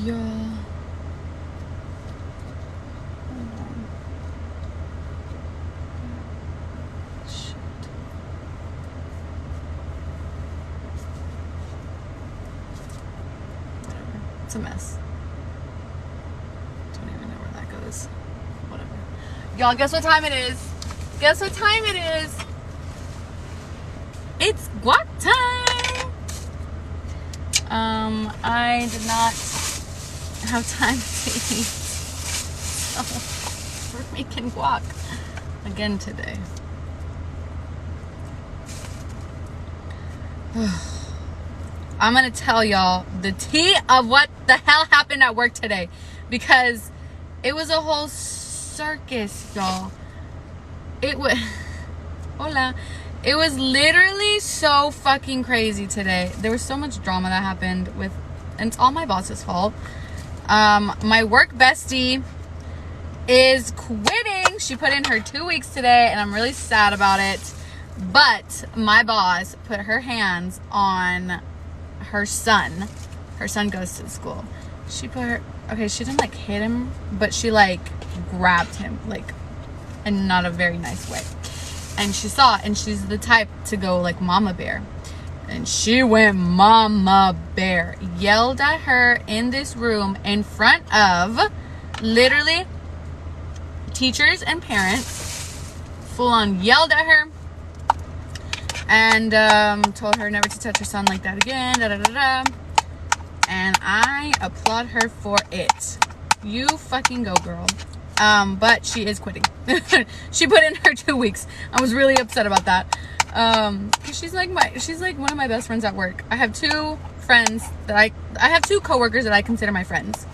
Y'all. Hold on. Shit. Whatever. It's a mess. Don't even know where that goes. Whatever. Y'all, guess what time it is? Guess what time it is? It's guac time! I did not have time to eat, so we're making guac again today. I'm gonna tell y'all the tea of what the hell happened at work today, because it was a whole circus, y'all. It was hola. It was literally so fucking crazy today. There was so much drama that happened with, and it's all my boss's fault. My work bestie is quitting. She put in her 2 weeks today, and I'm really sad about it. But my boss put her hands on her son. Her son goes to school. She put her, okay, she didn't like hit him, but she like grabbed him, like in not a very nice way. And she saw it, and she's the type to go like mama bear. And she went mama bear. Yelled at her in this room in front of literally teachers and parents. Full on yelled at her. And told her never to touch her son like that again. Da, da, da, da. And I applaud her for it. You fucking go, girl. But she is quitting. She put in her 2 weeks. I was really upset about that. Cause she's like one of my best friends at work. I have two friends that I have two coworkers that I consider my friends.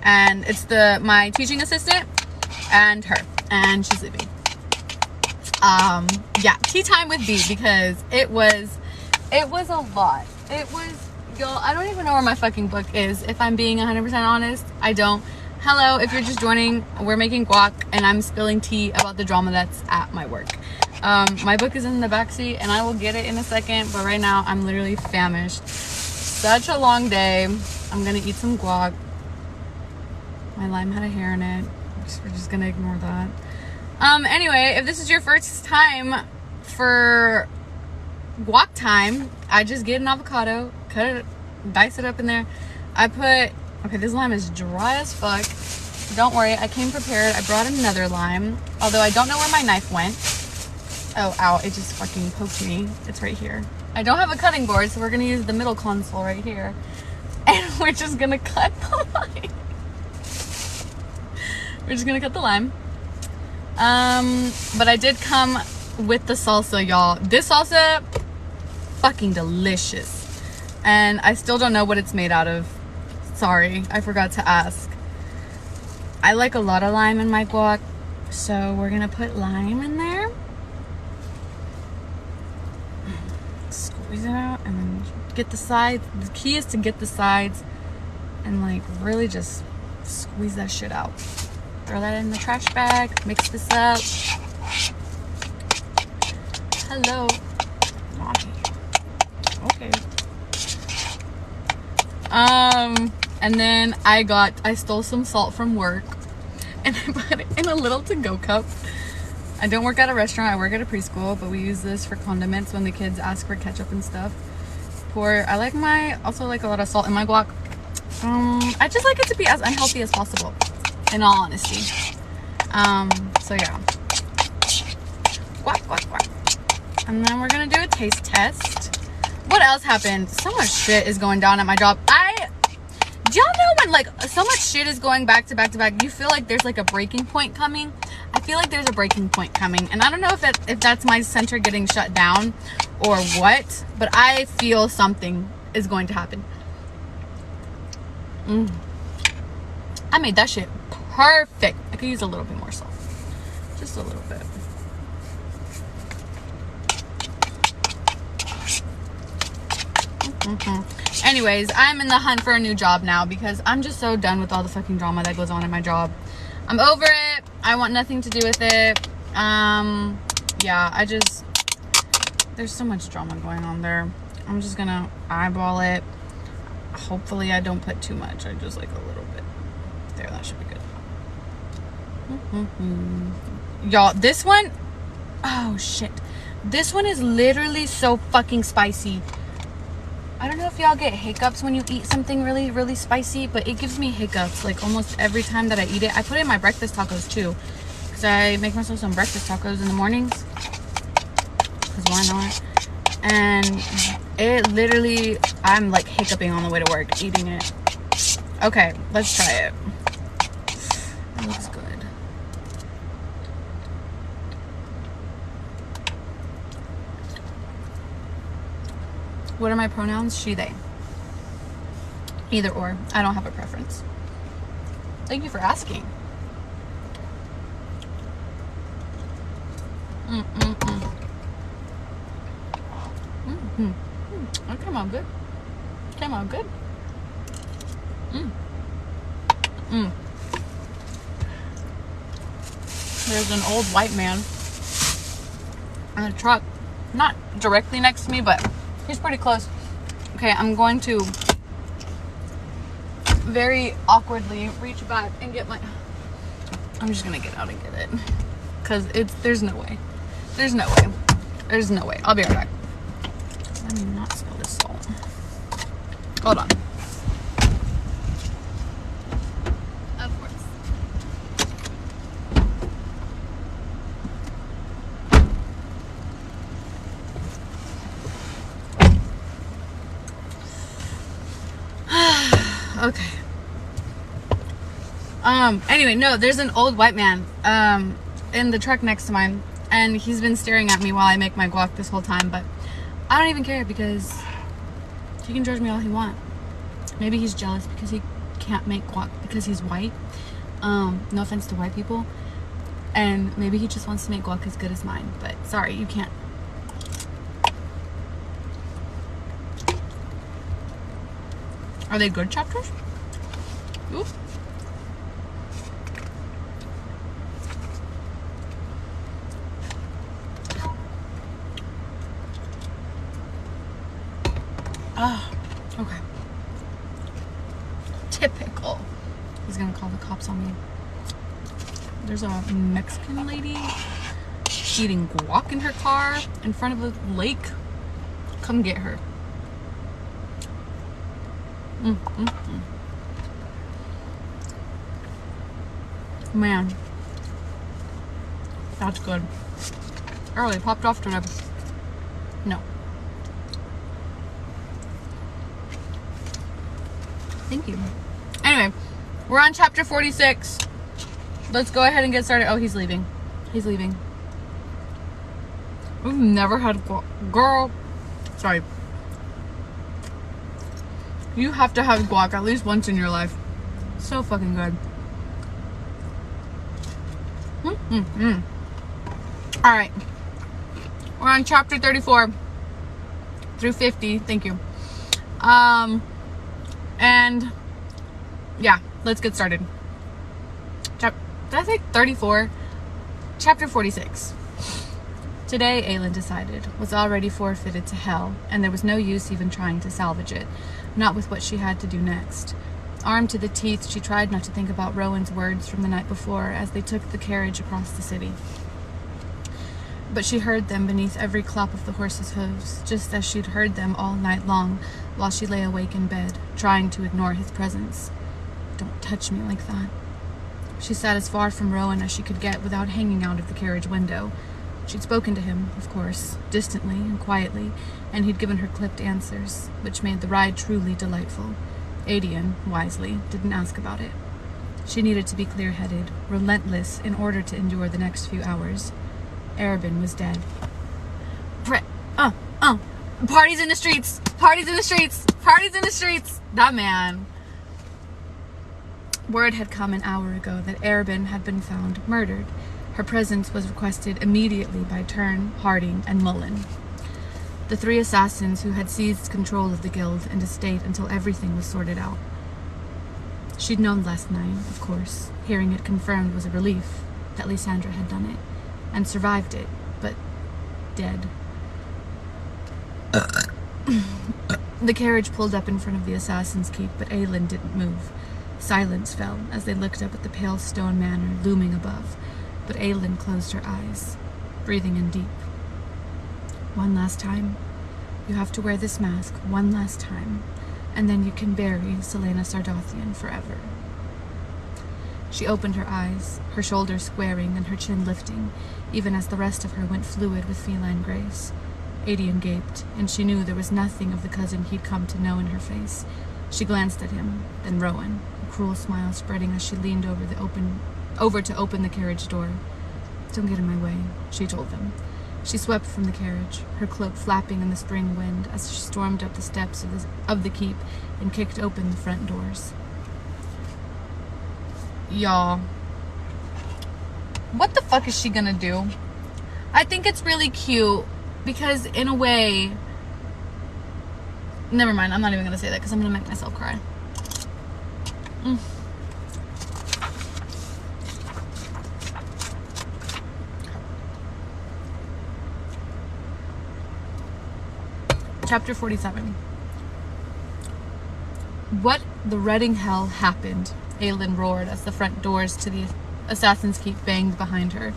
And it's my teaching assistant and her. And she's leaving. Yeah, tea time with B, because it was a lot. It was, y'all, I don't even know where my fucking book is, if I'm being 100% honest. I don't. Hello, if you're just joining, we're making guac, and I'm spilling tea about the drama that's at my work. My book is in the backseat, and I will get it in a second, but right now, I'm literally famished. Such a long day. I'm gonna eat some guac. My lime had a hair in it. We're just gonna ignore that. Anyway, if this is your first time for guac time, I just get an avocado, cut it, dice it up in there. Okay, this lime is dry as fuck. Don't worry, I came prepared. I brought another lime, although I don't know where my knife went. Oh, ow, it just fucking poked me. It's right here. I don't have a cutting board, so we're gonna use the middle console right here. And we're just gonna cut the lime. We're just gonna cut the lime. But I did come with the salsa, y'all. This salsa, fucking delicious. And I still don't know what it's made out of. Sorry, I forgot to ask. I like a lot of lime in my guac, so we're gonna put lime in there. Squeeze it out and then get the sides. The key is to get the sides and like really just squeeze that shit out. Throw that in the trash bag, mix this up. Hello. Naughty. Okay. And then I stole some salt from work and I put it in a little to-go cup. I don't work at a restaurant, I work at a preschool, but we use this for condiments when the kids ask for ketchup and stuff. I also like a lot of salt in my guac. I just like it to be as unhealthy as possible, in all honesty. So yeah. Guac, guac, guac. And then we're gonna do a taste test. What else happened? So much shit is going down at my job. Do y'all know when like so much shit is going back to back to back, you feel like there's like a breaking point coming? I feel like there's a breaking point coming, and I don't know if that's my center getting shut down or what, but I feel something is going to happen. I made that shit perfect. I could use a little bit more salt, just a little bit. Anyways, I'm in the hunt for a new job now because I'm just so done with all the fucking drama that goes on in my job. I'm over it. I want nothing to do with it. Yeah, there's so much drama going on there. I'm just gonna eyeball it. Hopefully I don't put too much. I just like a little bit. There, that should be good. Y'all, this one, oh shit. This one is literally so fucking spicy. I don't know if y'all get hiccups when you eat something really, really spicy, but it gives me hiccups like almost every time that I eat it. I put it in my breakfast tacos too, because I make myself some breakfast tacos in the mornings. Because why not? And it literally, I'm like hiccuping on the way to work eating it. Okay, let's try it. It looks good. What are my pronouns? She, they. Either or. I don't have a preference. Thank you for asking. That came out good. Came out good. There's an old white man in a truck. Not directly next to me, but he's pretty close. Okay, I'm going to very awkwardly reach back and get my... I'm just gonna get out and get it. Because there's no way. There's no way. There's no way. I'll be right back. Let me not smell this salt. Hold on. Of course. Okay. Anyway, no, there's an old white man in the truck next to mine, and he's been staring at me while I make my guac this whole time, but I don't even care because he can judge me all he wants. Maybe he's jealous because he can't make guac because he's white. No offense to white people. And maybe he just wants to make guac as good as mine, but sorry, you can't. Are they good chapters? Ooh. Ah, okay. Typical. He's gonna call the cops on me. There's a Mexican lady eating guac in her car in front of a lake. Come get her. Man, that's good. Early popped off to no. Thank you. Anyway, we're on chapter 46. Let's go ahead and get started. Oh, he's leaving. He's leaving. We've never had girl. Sorry. You have to have guac at least once in your life. So fucking good. Alright. We're on chapter 34 through 50. Thank you. And yeah, let's get started. Did I say 34? Chapter 46. Today, Aelin decided, was already forfeited to hell, and there was no use even trying to salvage it, not with what she had to do next. Armed to the teeth, she tried not to think about Rowan's words from the night before as they took the carriage across the city. But she heard them beneath every clop of the horse's hooves, just as she'd heard them all night long while she lay awake in bed, trying to ignore his presence. Don't touch me like that. She sat as far from Rowan as she could get without hanging out of the carriage window. She'd spoken to him, of course, distantly and quietly, and he'd given her clipped answers, which made the ride truly delightful. Adian, wisely, didn't ask about it. She needed to be clear-headed, relentless, in order to endure the next few hours. Arabin was dead. Parties in the streets! Parties in the streets! Parties in the streets! That man. Word had come an hour ago that Arabin had been found murdered. Her presence was requested immediately by Tern, Harding, and Mullen, the three assassins who had seized control of the guild and estate until everything was sorted out. She'd known last night, of course. Hearing it confirmed was a relief that Lysandra had done it, and survived it, but dead. The carriage pulled up in front of the Assassin's Keep, but Aylin didn't move. Silence fell as they looked up at the pale stone manor looming above, but Aylin closed her eyes, breathing in deep. One last time. You have to wear this mask one last time, and then you can bury Selena Sardothian forever. She opened her eyes, her shoulders squaring and her chin lifting, even as the rest of her went fluid with feline grace. Adian gaped, and she knew there was nothing of the cousin he'd come to know in her face. She glanced at him, then Rowan, a cruel smile spreading as she leaned over to open the carriage door. Don't get in my way, she told them. She swept from the carriage, her cloak flapping in the spring wind as she stormed up the steps of the keep and kicked open the front doors. Y'all, what the fuck is she gonna do? I think it's really cute because in a way, never mind, I'm not even gonna say that because I'm gonna make myself cry. Chapter 47. What the redding hell happened? Aylin roared as the front doors to the Assassin's Keep banged behind her.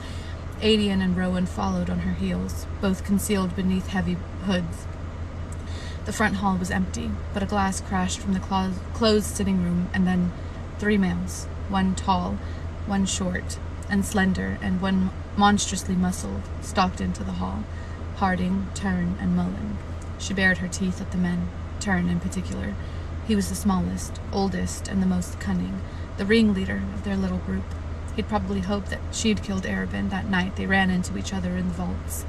Adian and Rowan followed on her heels, both concealed beneath heavy hoods. The front hall was empty, but a glass crashed from the closed sitting room, and then 3 males, one tall, one short and slender, and one monstrously muscled, stalked into the hall. Harding, Turn, and Mullen. She bared her teeth at the men, Turn in particular. He was the smallest, oldest, and the most cunning, the ringleader of their little group. He'd probably hoped that she'd killed Arabin that night they ran into each other in the vaults.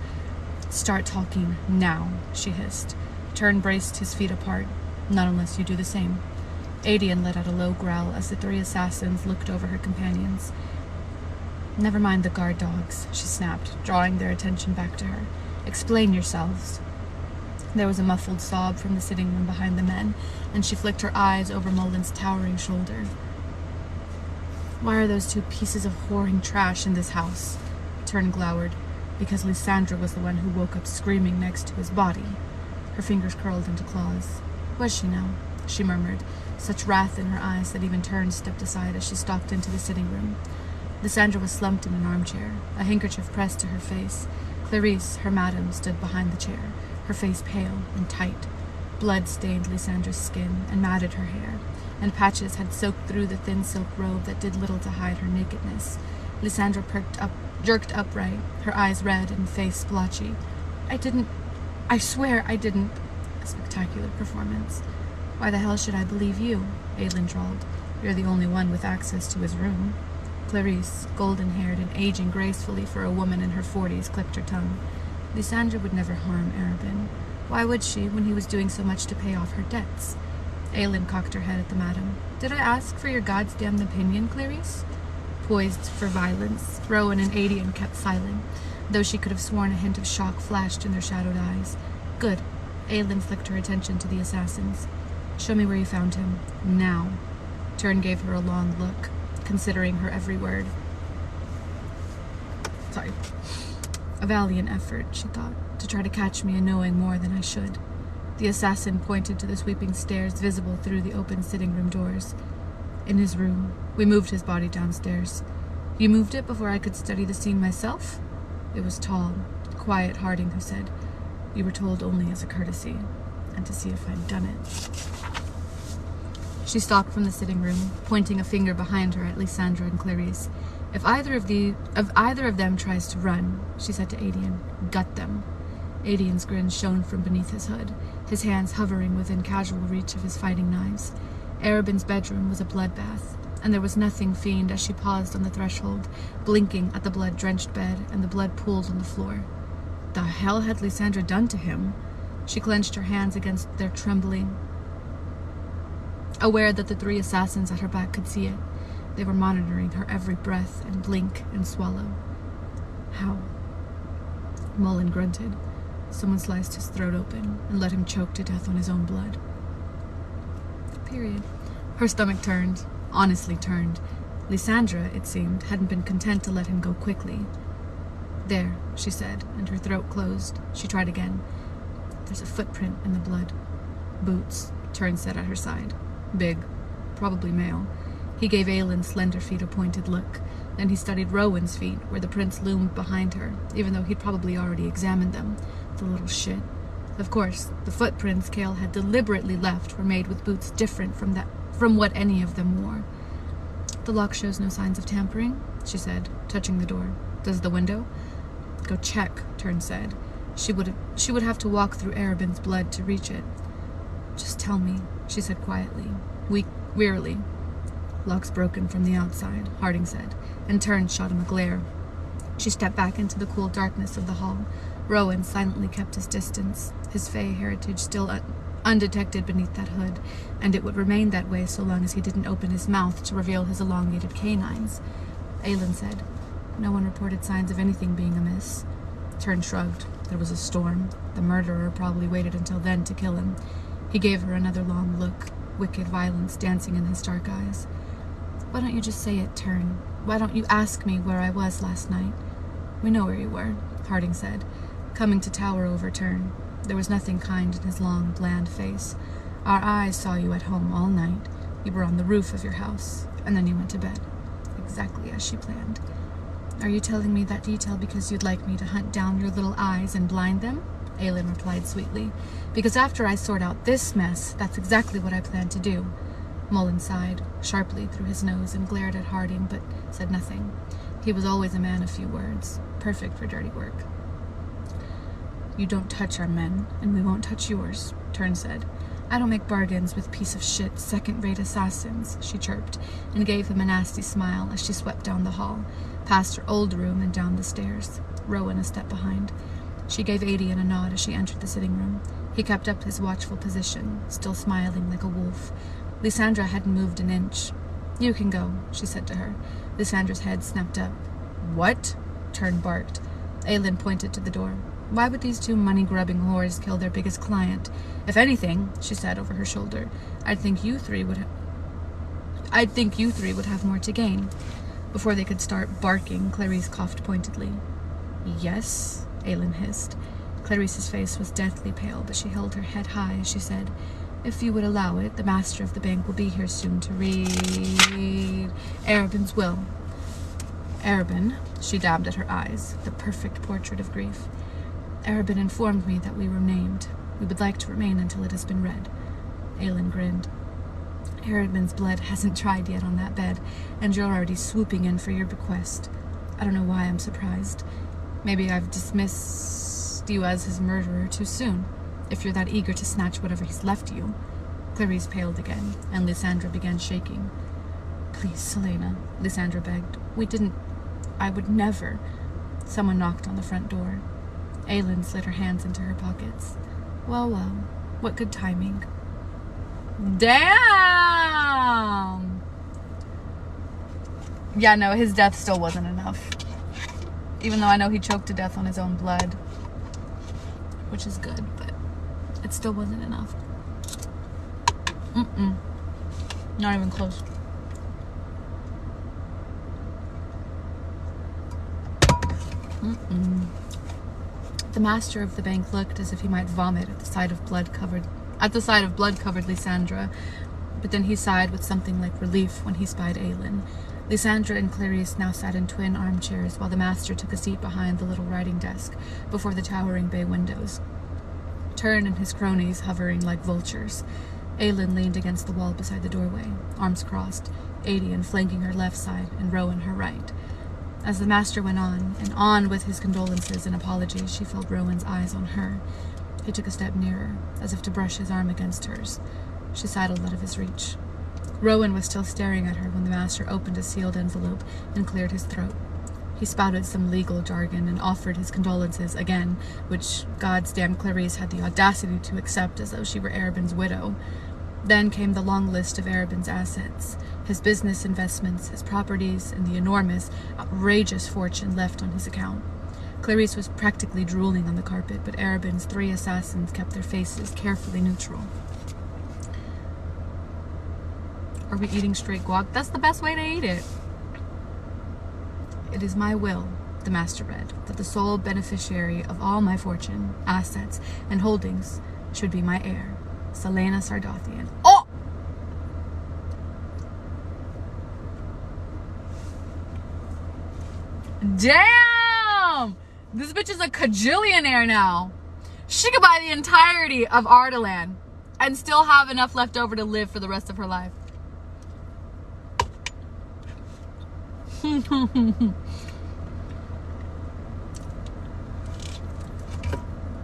Start talking now, she hissed. Turn braced his feet apart. Not unless you do the same. Adian let out a low growl as the 3 assassins looked over her companions. Never mind the guard dogs, she snapped, drawing their attention back to her. Explain yourselves. There was a muffled sob from the sitting room behind the men, and she flicked her eyes over Mullen's towering shoulder. Why are those 2 pieces of whoring trash in this house? Turn glowered, because Lysandra was the one who woke up screaming next to his body. Her fingers curled into claws. Was she now? She murmured, such wrath in her eyes that even Turn stepped aside as she stalked into the sitting room. Lysandra was slumped in an armchair, a handkerchief pressed to her face. Clarice, her madam, stood behind the chair, her face pale and tight. Blood stained Lysandra's skin and matted her hair, and patches had soaked through the thin silk robe that did little to hide her nakedness. Lysandra jerked upright, her eyes red and face splotchy. I swear I didn't. A spectacular performance. Why the hell should I believe you? Aylin drawled. You're the only one with access to his room. Clarice, golden-haired and aging gracefully for a woman in her 40s, clicked her tongue. Lysandra would never harm Arabin. Why would she, when he was doing so much to pay off her debts? Aylin cocked her head at the madam. Did I ask for your goddamn opinion, Clarice? Poised for violence, Rowan and Adian kept silent, though she could have sworn a hint of shock flashed in their shadowed eyes. Good. Aylin flicked her attention to the assassins. Show me where you found him. Now. Turn gave her a long look, considering her every word. Sorry. A valiant effort, she thought, to try to catch me in knowing more than I should. The assassin pointed to the sweeping stairs visible through the open sitting room doors. In his room. We moved his body downstairs. You moved it before I could study the scene myself? It was tall, quiet Harding who said, You were told only as a courtesy, and to see if I'd done it. She stalked from the sitting room, pointing a finger behind her at Lysandra and Clarice. If either of them tries to run, she said to Adian, gut them. Adian's grin shone from beneath his hood, his hands hovering within casual reach of his fighting knives. Arabin's bedroom was a bloodbath, and there was nothing fiend as she paused on the threshold, blinking at the blood-drenched bed and the blood pooled on the floor. The hell had Lysandra done to him? She clenched her hands against their trembling, aware that the 3 assassins at her back could see it. They were monitoring her every breath and blink and swallow. How? Mullen grunted. Someone sliced his throat open and let him choke to death on his own blood. Period. Her stomach turned, honestly turned. Lysandra, it seemed, hadn't been content to let him go quickly. There, she said, and her throat closed. She tried again. There's a footprint in the blood. Boots, Tern said at her side. Big. Probably male. He gave Aylin's slender feet a pointed look. Then he studied Rowan's feet, where the prints loomed behind her, even though he'd probably already examined them. The little shit. Of course, the footprints Cale had deliberately left were made with boots different from what any of them wore. The lock shows no signs of tampering, she said, touching the door. Does the window? Go check, Tern said. She would have to walk through Arabin's blood to reach it. Just tell me, she said quietly, wearily. Lock's broken from the outside, Harding said, and Tern shot him a glare. She stepped back into the cool darkness of the hall. Rowan silently kept his distance, his Fey heritage still undetected beneath that hood, and it would remain that way so long as he didn't open his mouth to reveal his elongated canines. Aylin said, "No one reported signs of anything being amiss." Tern shrugged. There was a storm. The murderer probably waited until then to kill him. He gave her another long look, wicked violence dancing in his dark eyes. "Why don't you just say it, Tern? Why don't you ask me where I was last night?" "We know where you were," Harding said, coming to tower over Tern. There was nothing kind in his long, bland face. "Our eyes saw you at home all night. You were on the roof of your house, and then you went to bed. Exactly as she planned." "Are you telling me that detail because you'd like me to hunt down your little eyes and blind them?" Aylin replied sweetly. "Because after I sort out this mess, that's exactly what I plan to do." Mullen sighed sharply through his nose and glared at Harding, but said nothing. He was always a man of few words, perfect for dirty work. "You don't touch our men, and we won't touch yours," Tern said. "I don't make bargains with piece of shit, second-rate assassins," she chirped, and gave him a nasty smile as she swept down the hall, past her old room and down the stairs, Rowan a step behind. She gave Adian a nod as she entered the sitting room. He kept up his watchful position, still smiling like a wolf. Lysandra hadn't moved an inch. "You can go," she said to her. Lysandra's head snapped up. "What?" Tern barked. Aylin pointed to the door. "Why would these two money-grubbing whores kill their biggest client? If anything," she said over her shoulder, I think you three would have more to gain." Before they could start barking, Clarice coughed pointedly. "Yes?" Aylin hissed. Clarice's face was deathly pale, but she held her head high as she said, "If you would allow it, the master of the bank will be here soon to read Arabin's will." "Arabin," she dabbed at her eyes, the perfect portrait of grief. "Arabin informed me that we were named. We would like to remain until it has been read." Aylin grinned. "Arabin's blood hasn't dried yet on that bed, and you're already swooping in for your bequest. I don't know why I'm surprised. Maybe I've dismissed you as his murderer too soon, if you're that eager to snatch whatever he's left you." Clarice paled again, and Lysandra began shaking. "Please, Selena," Lysandra begged. I would never." Someone knocked on the front door. Aylin slid her hands into her pockets. Well, what good timing. Damn! Yeah, no, his death still wasn't enough. Even though I know he choked to death on his own blood. Which is good, but it still wasn't enough. Not even close. The master of the bank looked as if he might vomit at the sight of blood-covered Lysandra, but then he sighed with something like relief when he spied Aylin. Lysandra and Clarice now sat in twin armchairs while the master took a seat behind the little writing desk before the towering bay windows. Tern and his cronies hovering like vultures. Aylin leaned against the wall beside the doorway, arms crossed, Adian flanking her left side and Rowan her right. As the master went on, and on with his condolences and apologies, she felt Rowan's eyes on her. He took a step nearer, as if to brush his arm against hers. She sidled out of his reach. Rowan was still staring at her when the master opened a sealed envelope and cleared his throat. He spouted some legal jargon and offered his condolences again, which goddamn Clarice had the audacity to accept as though she were Arabin's widow. Then came the long list of Arabin's assets, his business investments, his properties, and the enormous, outrageous fortune left on his account. Clarice was practically drooling on the carpet, but Arabin's 3 assassins kept their faces carefully neutral. Are we eating straight guac? That's the best way to eat it. "It is my will," the master read, "that the sole beneficiary of all my fortune, assets, and holdings should be my heir, Selena Sardothian. Oh! Damn! This bitch is a cajillionaire now. She could buy the entirety of Ardalan and still have enough left over to live for the rest of her life.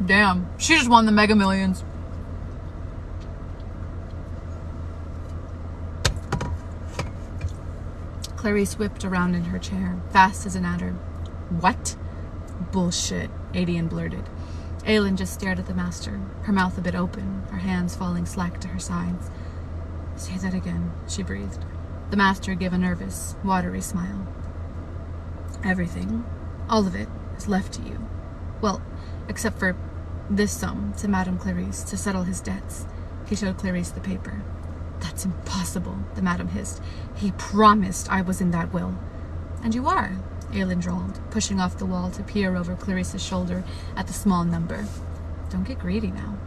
Damn, she just won the Mega Millions. Clarice whipped around in her chair, fast as an adder. What? Bullshit, Adian blurted. Aelin just stared at the master, her mouth a bit open, her hands falling slack to her sides. Say that again, she breathed. The master gave a nervous, watery smile. Everything, all of it, is left to you. Well, except for this sum to Madame Clarice to settle his debts. He showed Clarice the paper. That's impossible, the madam hissed. He promised I was in that will. And you are, Aelin drawled, pushing off the wall to peer over Clarice's shoulder at the small number. Don't get greedy now.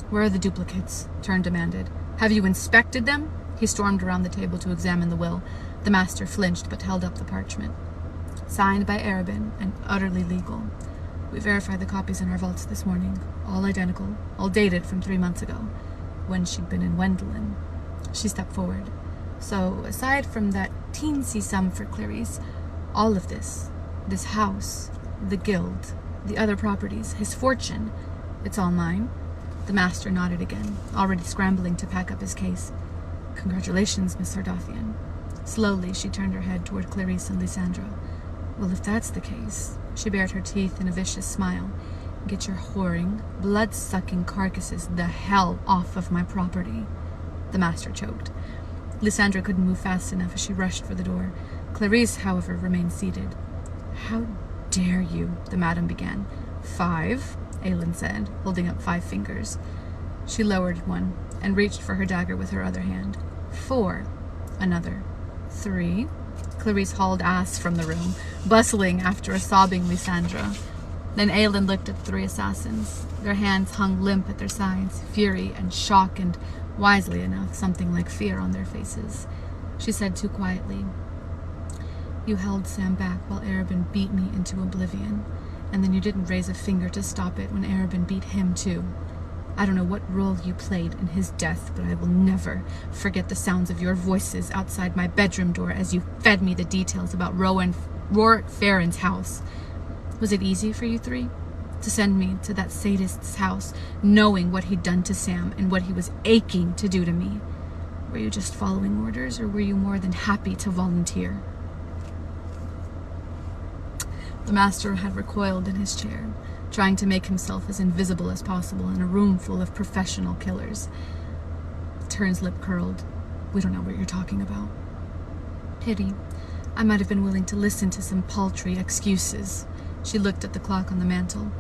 Where are the duplicates? Tern demanded. Have you inspected them? He stormed around the table to examine the will. The master flinched but held up the parchment. Signed by Arobin and utterly legal. We verified the copies in our vaults this morning. All identical, all dated from 3 months ago, when she'd been in Wendelin. She stepped forward. So, aside from that teensy sum for Clarice, all of this house, the guild, the other properties, his fortune, it's all mine. The master nodded again, already scrambling to pack up his case. Congratulations, Miss Sardothian. Slowly, she turned her head toward Clarice and Lysandra. Well, if that's the case, she bared her teeth in a vicious smile. Get your whoring, blood-sucking carcasses the hell off of my property. The master choked. Lysandra couldn't move fast enough as she rushed for the door. Clarice, however, remained seated. How dare you, the madam began. 5, Aelin said, holding up 5 fingers. She lowered one and reached for her dagger with her other hand. 4, another. 3. Clarice hauled ass from the room, bustling after a sobbing Lysandra. Then Aelin looked at the 3 assassins. Their hands hung limp at their sides, fury and shock and, wisely enough, something like fear on their faces. She said too quietly, You held Sam back while Arobin beat me into oblivion, and then you didn't raise a finger to stop it when Arobin beat him too. I don't know what role you played in his death, but I will never forget the sounds of your voices outside my bedroom door as you fed me the details about Rorik Farron's house. Was it easy for you 3 to send me to that sadist's house, knowing what he'd done to Sam and what he was aching to do to me? Were you just following orders, or were you more than happy to volunteer? The master had recoiled in his chair, trying to make himself as invisible as possible in a room full of professional killers. Tern's lip curled. We don't know what you're talking about. Pity. I might have been willing to listen to some paltry excuses. She looked at the clock on the mantel.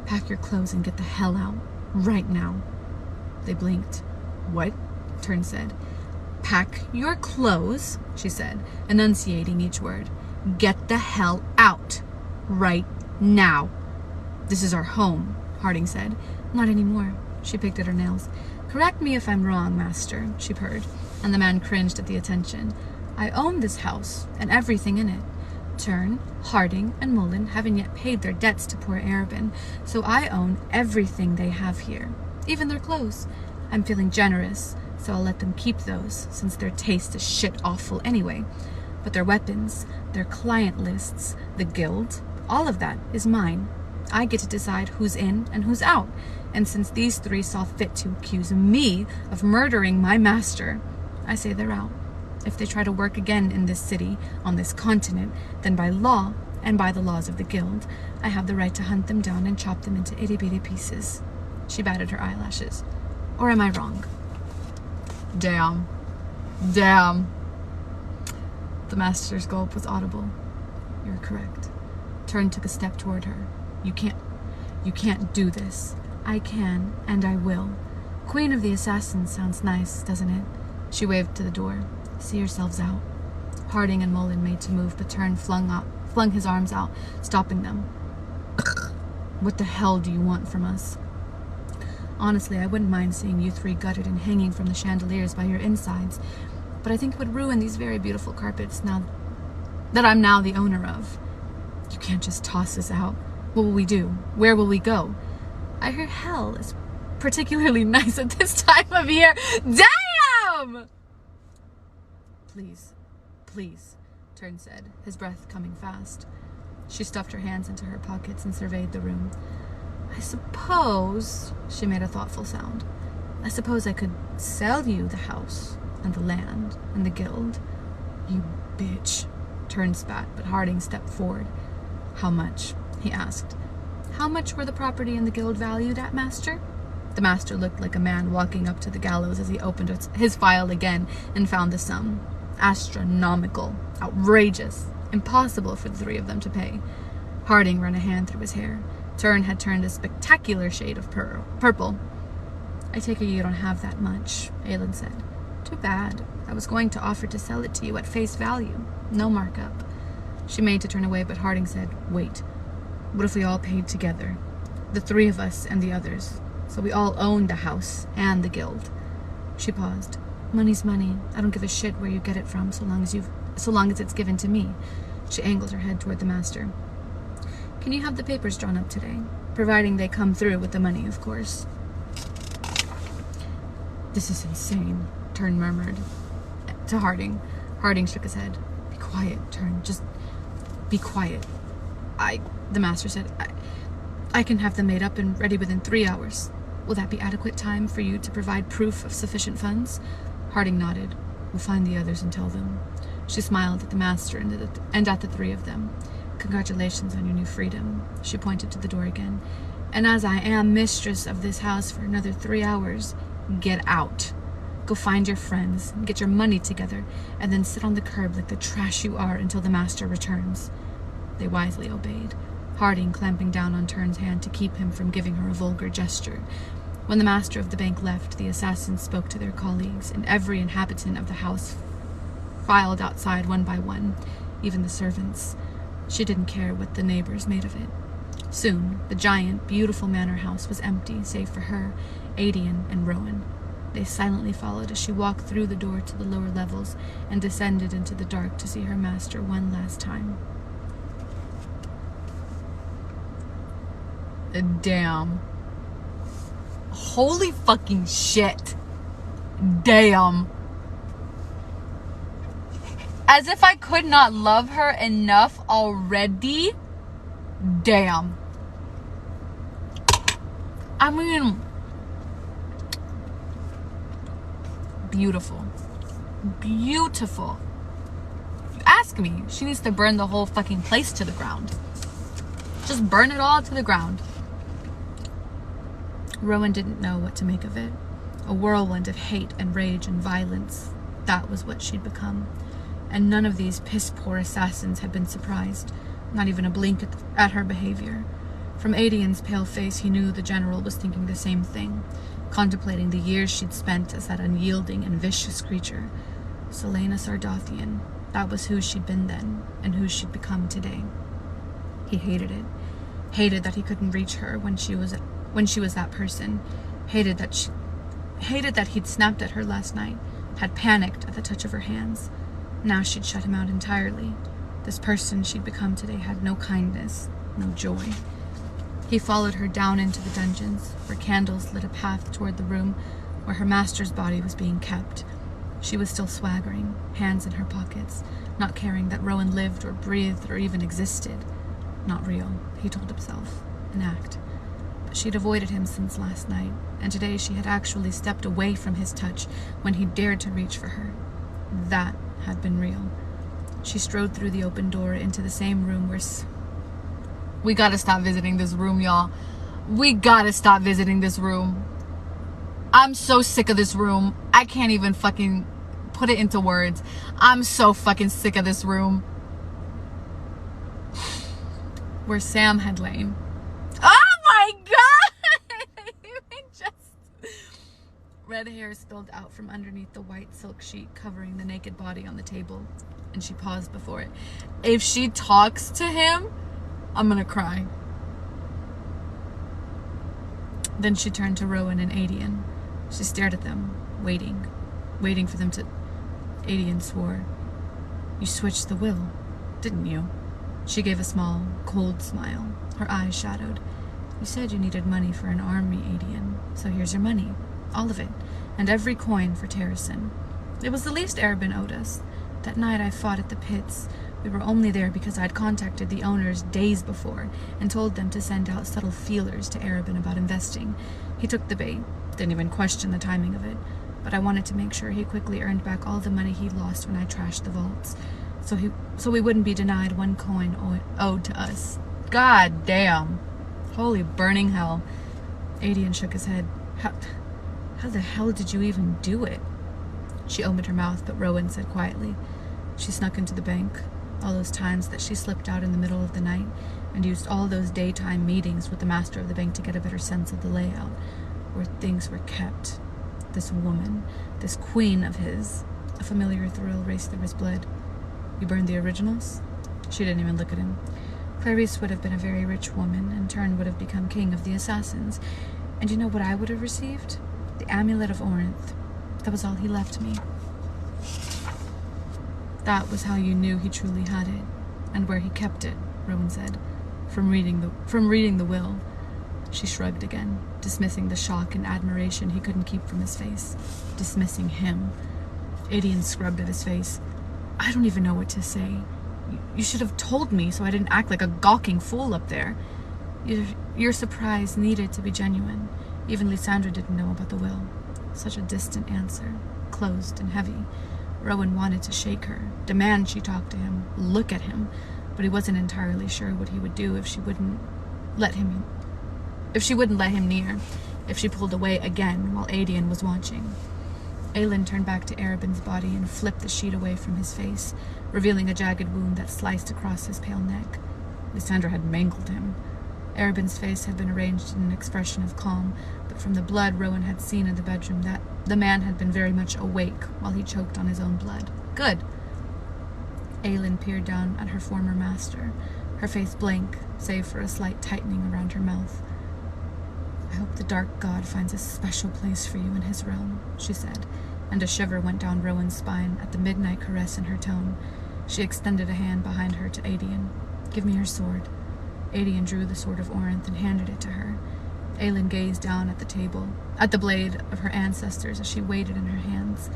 Pack your clothes and get the hell out. Right now. They blinked. What? Tern said. Pack your clothes, she said, enunciating each word. Get the hell out. Right now. This is our home, Harding said. Not anymore. She picked at her nails. Correct me if I'm wrong, master, she purred, and the man cringed at the attention. I own this house and everything in it. Tern, Harding, and Mullen haven't yet paid their debts to poor Arobin, so I own everything they have here, even their clothes. I'm feeling generous, so I'll let them keep those, since their taste is shit awful anyway. But their weapons, their client lists, the guild, all of that is mine. I get to decide who's in and who's out, and since these 3 saw fit to accuse me of murdering my master, I say they're out. If they try to work again in this city, on this continent, then by law, and by the laws of the guild, I have the right to hunt them down and chop them into itty-bitty pieces. She batted her eyelashes. Or am I wrong? Damn. Damn. The master's gulp was audible. You're correct. Tern took a step toward her. You can't do this. I can, and I will. Queen of the Assassins sounds nice, doesn't it? She waved to the door. See yourselves out. Harding and Mullen made to move, but Tern flung his arms out, stopping them. What the hell do you want from us? Honestly, I wouldn't mind seeing you three gutted and hanging from the chandeliers by your insides, but I think it would ruin these very beautiful carpets now that I'm now the owner of. You can't just toss us out. What will we do? Where will we go? I hear hell is particularly nice at this time of year. Damn! Please, please, Tern said, his breath coming fast. She stuffed her hands into her pockets and surveyed the room. I suppose, she made a thoughtful sound, I suppose I could sell you the house and the land and the guild. You bitch, Tern spat, but Harding stepped forward. How much? He asked. How much were the property and the guild valued at, Master? The Master looked like a man walking up to the gallows as he opened his file again and found the sum. Astronomical, outrageous, impossible for the three of them to pay. Harding ran a hand through his hair. Tern had turned a spectacular shade of purple. I take it you don't have that much, Aelin said. Too bad. I was going to offer to sell it to you at face value. No markup. She made to turn away, but Harding said, wait. What if we all paid together? The three of us and the others. So we all owned the house and the guild. She paused. Money's money. I don't give a shit where you get it from so long as it's given to me. She angled her head toward the Master. Can you have the papers drawn up today? Providing they come through with the money, of course. This is insane, Tern murmured to Harding. Harding shook his head. Be quiet, Tern. Just be quiet. The Master said, I can have them made up and ready within 3 hours. Will that be adequate time for you to provide proof of sufficient funds? Harding nodded. We'll find the others and tell them. She smiled at the Master and at the three of them. Congratulations on your new freedom. She pointed to the door again. And as I am mistress of this house for another 3 hours, get out. Go find your friends, get your money together, and then sit on the curb like the trash you are until the Master returns. They wisely obeyed, Harding clamping down on Tern's hand to keep him from giving her a vulgar gesture. When the Master of the bank left, the assassins spoke to their colleagues, and every inhabitant of the house filed outside one by one, even the servants. She didn't care what the neighbors made of it. Soon, the giant, beautiful manor house was empty, save for her, Adian, and Rowan. They silently followed as she walked through the door to the lower levels and descended into the dark to see her master one last time. Damn. Holy fucking shit. Damn. As if I could not love her enough already. Damn. I mean, beautiful. Beautiful. If you ask me, she needs to burn the whole fucking place to the ground. Just burn it all to the ground. Rowan didn't know what to make of it. A whirlwind of hate and rage and violence. That was what she'd become. And none of these piss-poor assassins had been surprised, not even a blink at her behavior. From Adian's pale face, he knew the general was thinking the same thing, contemplating the years she'd spent as that unyielding and vicious creature. Selena Sardothian, that was who she'd been then, and who she'd become today. He hated it. Hated that he couldn't reach her when she was that person. Hated that he'd snapped at her last night, had panicked at the touch of her hands. Now she'd shut him out entirely. This person she'd become today had no kindness, no joy. He followed her down into the dungeons, where candles lit a path toward the room where her master's body was being kept. She was still swaggering, hands in her pockets, not caring that Rowan lived or breathed or even existed. Not real, he told himself. An act. But she'd avoided him since last night, and today she had actually stepped away from his touch when he dared to reach for her. That had been real. She strode through the open door into the same room where... We gotta stop visiting this room, y'all. We gotta stop visiting this room. I'm so sick of this room. I can't even fucking put it into words. I'm so fucking sick of this room. Where Sam had lain. Oh my god! Red hair spilled out from underneath the white silk sheet covering the naked body on the table, and she paused before it. If she talks to him, I'm gonna cry. Then she turned to Rowan and Adian. She stared at them, waiting for them to... Adian swore. You switched the will, didn't you? She gave a small, cold smile. Her eyes shadowed. You said you needed money for an army, Adian, so here's your money. All of it, and every coin for Terracin. It was the least Arabin owed us. That night I fought at the pits. We were only there because I'd contacted the owners days before and told them to send out subtle feelers to Arabin about investing. He took the bait, didn't even question the timing of it, but I wanted to make sure he quickly earned back all the money he lost when I trashed the vaults, so we wouldn't be denied one coin owed to us. God damn. Holy burning hell. Adian shook his head. How the hell did you even do it? She opened her mouth, but Rowan said quietly. She snuck into the bank. All those times that she slipped out in the middle of the night and used all those daytime meetings with the master of the bank to get a better sense of the layout, where things were kept. This woman, this queen of his. A familiar thrill raced through his blood. You burned the originals? She didn't even look at him. Clarice would have been a very rich woman, and Turn would have become king of the assassins. And you know what I would have received? The amulet of Orinth. That was all he left me. That was how you knew he truly had it, and where he kept it, Rowan said, from reading the will. She shrugged again, dismissing the shock and admiration he couldn't keep from his face. Dismissing him. Adian scrubbed at his face. I don't even know what to say. You should have told me so I didn't act like a gawking fool up there. Your surprise needed to be genuine. Even Lysandra didn't know about the will. Such a distant answer, closed and heavy. Rowan wanted to shake her, demand she talk to him, look at him, but he wasn't entirely sure what he would do if she wouldn't let him near, if she pulled away again while Adian was watching. Aelin turned back to Arabin's body and flipped the sheet away from his face, revealing a jagged wound that sliced across his pale neck. Lysandra had mangled him. Arabin's face had been arranged in an expression of calm, but from the blood Rowan had seen in the bedroom, that the man had been very much awake while he choked on his own blood. Good. Aelin peered down at her former master, her face blank, save for a slight tightening around her mouth. I hope the Dark God finds a special place for you in his realm, she said, and a shiver went down Rowan's spine at the midnight caress in her tone. She extended a hand behind her to Adian. Give me your sword. Adian drew the sword of Orinth and handed it to her. Aelin gazed down at the blade of her ancestors as she weighed it in her hands.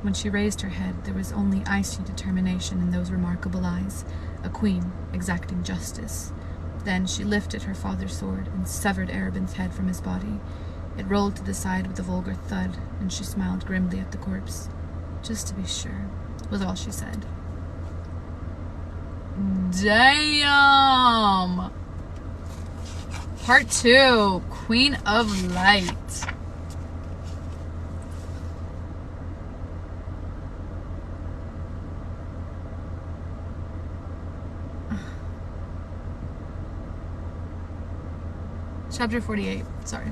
When she raised her head, there was only icy determination in those remarkable eyes, a queen exacting justice. Then she lifted her father's sword and severed Arabin's head from his body. It rolled to the side with a vulgar thud, and she smiled grimly at the corpse. Just to be sure, was all she said. Damn! Part 2, Queen of Light. Chapter 48, sorry.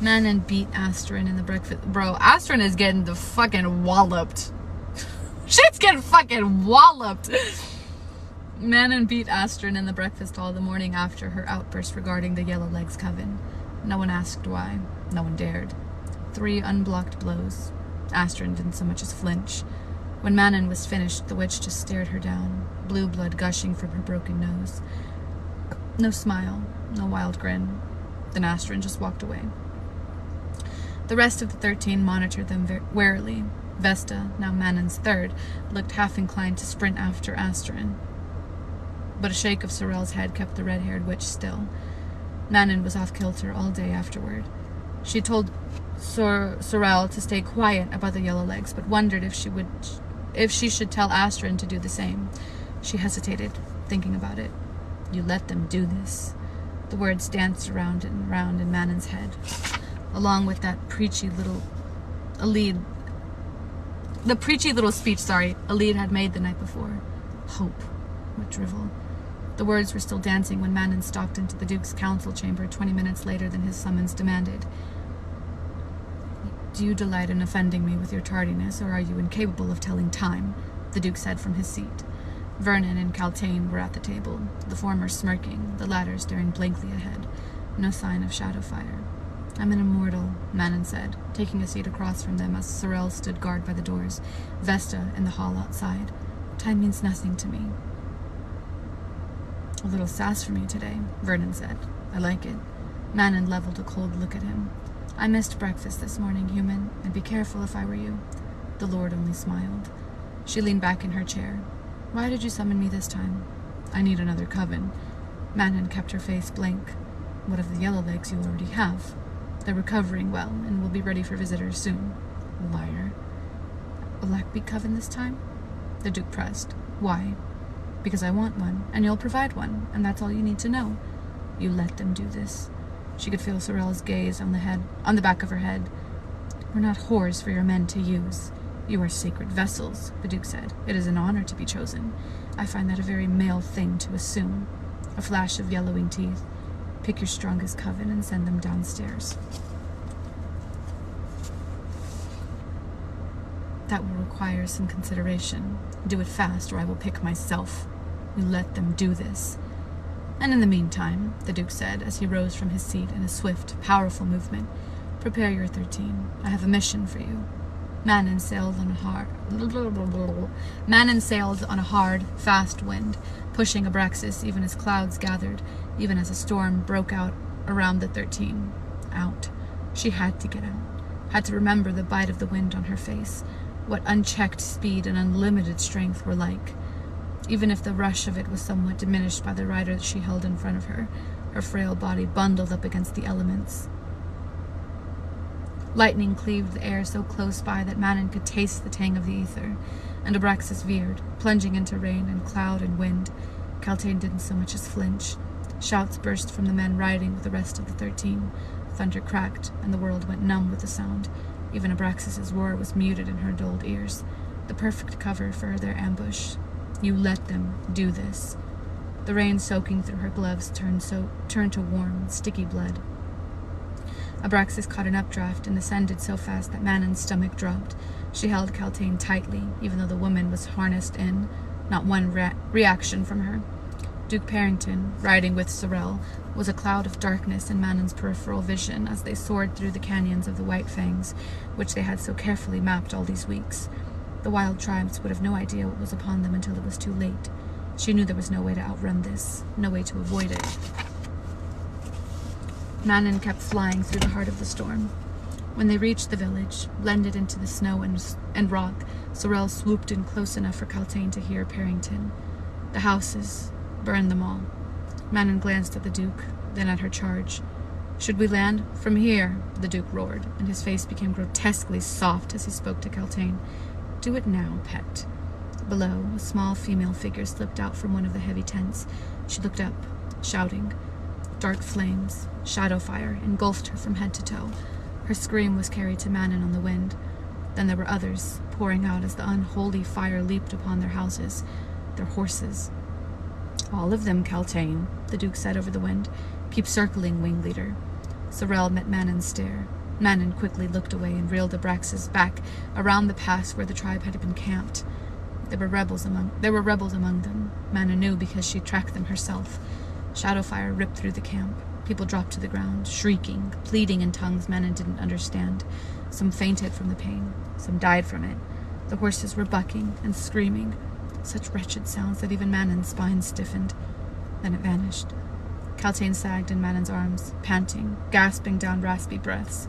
Manon beat Astrid in the breakfast. Bro, Astrid is getting the fucking walloped. Shit's getting fucking walloped. Manon beat Astrid in the breakfast hall the morning after her outburst regarding the Yellowlegs coven. No one asked why. No one dared. 3 unblocked blows. Astrid didn't so much as flinch. When Manon was finished, the witch just stared her down, blue blood gushing from her broken nose. No smile, no wild grin. Then Astrid just walked away. The rest of the 13 monitored them warily. Vesta, now Manon's third, looked half inclined to sprint after Astrid. But a shake of Sorel's head kept the red-haired witch still. Manon was off kilter all day afterward. She told Sorel to stay quiet about the Yellowlegs, but wondered if she should tell Astrid to do the same. She hesitated, thinking about it. You let them do this. The words danced around and round in Manon's head, along with that preachy little speech Alid had made the night before. Hope. What drivel. The words were still dancing when Manon stalked into the Duke's council chamber 20 minutes later than his summons demanded. Do you delight in offending me with your tardiness, or are you incapable of telling time? The Duke said from his seat. Vernon and Caltaine were at the table, the former smirking, the latter staring blankly ahead. No sign of shadow fire. I'm an immortal, Manon said, taking a seat across from them as Sorrel stood guard by the doors, Vesta in the hall outside. Time means nothing to me. A little sass from you today, Vernon said. I like it. Manon leveled a cold look at him. I missed breakfast this morning, human. I'd be careful if I were you. The Lord only smiled. She leaned back in her chair. Why did you summon me this time? I need another coven. Manon kept her face blank. What of the yellow legs you already have? They're recovering well and will be ready for visitors soon. Liar. A Blackbeak coven this time? The Duke pressed. Why? Because I want one, and you'll provide one, and that's all you need to know. You let them do this. She could feel Sorrel's gaze on the back of her head. We're not whores for your men to use. You are sacred vessels, the Duke said. It is an honor to be chosen. I find that a very male thing to assume. A flash of yellowing teeth. Pick your strongest coven and send them downstairs. That will require some consideration. Do it fast, or I will pick myself. You let them do this. And in the meantime, the Duke said, as he rose from his seat in a swift, powerful movement, prepare your 13. I have a mission for you. Manon sailed on a hard, fast wind, pushing Abraxas even as clouds gathered, even as a storm broke out around the 13. Out. She had to get out. Had to remember the bite of the wind on her face, what unchecked speed and unlimited strength were like. Even if the rush of it was somewhat diminished by the rider that she held in front of her, her frail body bundled up against the elements. Lightning cleaved the air so close by that Manon could taste the tang of the ether, and Abraxas veered, plunging into rain and cloud and wind. Kaltain didn't so much as flinch. Shouts burst from the men riding with the rest of the 13. Thunder cracked, and the world went numb with the sound. Even Abraxas's roar was muted in her dulled ears. The perfect cover for their ambush. You let them do this. The rain soaking through her gloves turned to warm, sticky blood. Abraxas caught an updraft and ascended so fast that Manon's stomach dropped. She held Kaltain tightly, even though the woman was harnessed in. Not one reaction from her. Duke Parrington, riding with Sorrel, was a cloud of darkness in Manon's peripheral vision as they soared through the canyons of the White Fangs, which they had so carefully mapped all these weeks. The wild tribes would have no idea what was upon them until it was too late. She knew there was no way to outrun this, no way to avoid it. Manon kept flying through the heart of the storm. When they reached the village, blended into the snow and rock, Sorrel swooped in close enough for Kaltain to hear Parrington. The houses, burn them all. Manon glanced at the Duke, then at her charge. Should we land? From here, the Duke roared, and his face became grotesquely soft as he spoke to Kaltain. Do it now, pet. Below, a small female figure slipped out from one of the heavy tents. She looked up, shouting. Dark flames, shadow fire, engulfed her from head to toe. Her scream was carried to Manon on the wind. Then there were others, pouring out as the unholy fire leaped upon their houses, their horses. All of them, Kaltain, the Duke said over the wind. Keep circling, wing leader. Sorrel met Manon's stare. Manon quickly looked away and reeled Abraxas back around the pass where the tribe had been camped. There were rebels among them. Manon knew because she tracked them herself. Shadow fire ripped through the camp. People dropped to the ground, shrieking, pleading in tongues Manon didn't understand. Some fainted from the pain. Some died from it. The horses were bucking and screaming. Such wretched sounds that even Manon's spine stiffened. Then it vanished. Kaltain sagged in Manon's arms, panting, gasping down raspy breaths.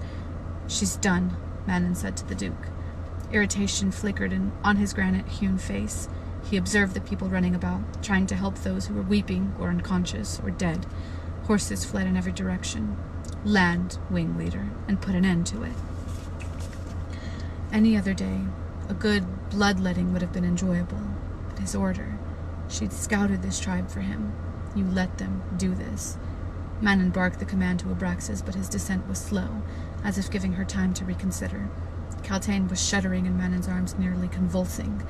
She's done, Manon said to the Duke. Irritation flickered on his granite-hewn face. He observed the people running about, trying to help those who were weeping or unconscious or dead. Horses fled in every direction. Land, wing leader, and put an end to it. Any other day, a good bloodletting would have been enjoyable. But his order, she'd scouted this tribe for him. You let them do this. Manon barked the command to Abraxas, but his descent was slow, as if giving her time to reconsider. Kaltain was shuddering in Manon's arms, nearly convulsing.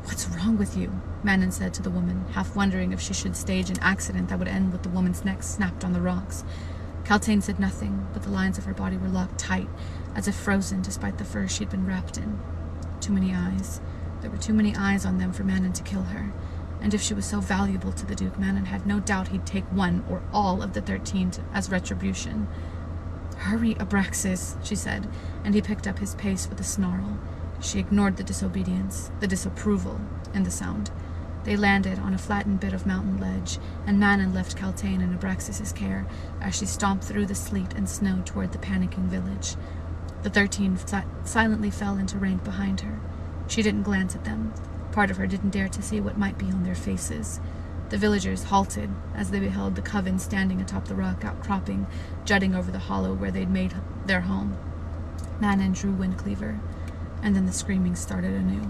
What's wrong with you? Manon said to the woman, half wondering if she should stage an accident that would end with the woman's neck snapped on the rocks. Kaltain said nothing, but the lines of her body were locked tight, as if frozen despite the fur she'd been wrapped in. Too many eyes. There were too many eyes on them for Manon to kill her. And if she was so valuable to the Duke, Manon had no doubt he'd take one or all of the 13 as retribution. "Hurry, Abraxas," she said, and he picked up his pace with a snarl. She ignored the disobedience, the disapproval, in the sound. They landed on a flattened bit of mountain ledge, and Manon left Caltaine in Abraxas's care as she stomped through the sleet and snow toward the panicking village. The 13 silently fell into rank behind her. She didn't glance at them. Part of her didn't dare to see what might be on their faces. The villagers halted as they beheld the coven standing atop the rock outcropping, jutting over the hollow where they'd made their home. Manon drew Windcleaver, and then the screaming started anew.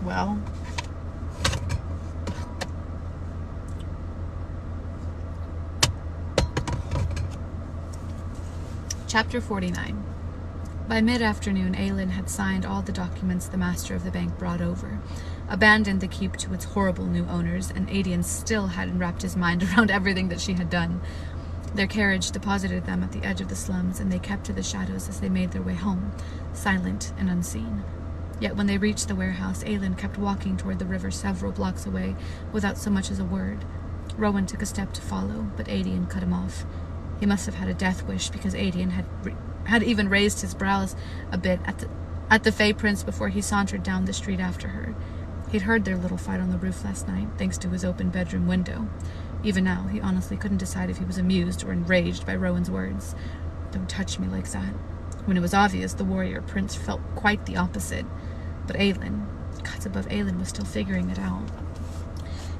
Well, Chapter 49. By mid-afternoon, Aelin had signed all the documents the master of the bank brought over, abandoned the keep to its horrible new owners, and Adian still hadn't wrapped his mind around everything that she had done. Their carriage deposited them at the edge of the slums, and they kept to the shadows as they made their way home, silent and unseen. Yet when they reached the warehouse, Aelin kept walking toward the river several blocks away, without so much as a word. Rowan took a step to follow, but Adian cut him off. He must have had a death wish, because Adian had even raised his brows a bit at the Fey Prince before he sauntered down the street after her. He'd heard their little fight on the roof last night, thanks to his open bedroom window. Even now, he honestly couldn't decide if he was amused or enraged by Rowan's words. "Don't touch me like that." When it was obvious, the warrior prince felt quite the opposite. But Aelin, gods above, Aelin was still figuring it out.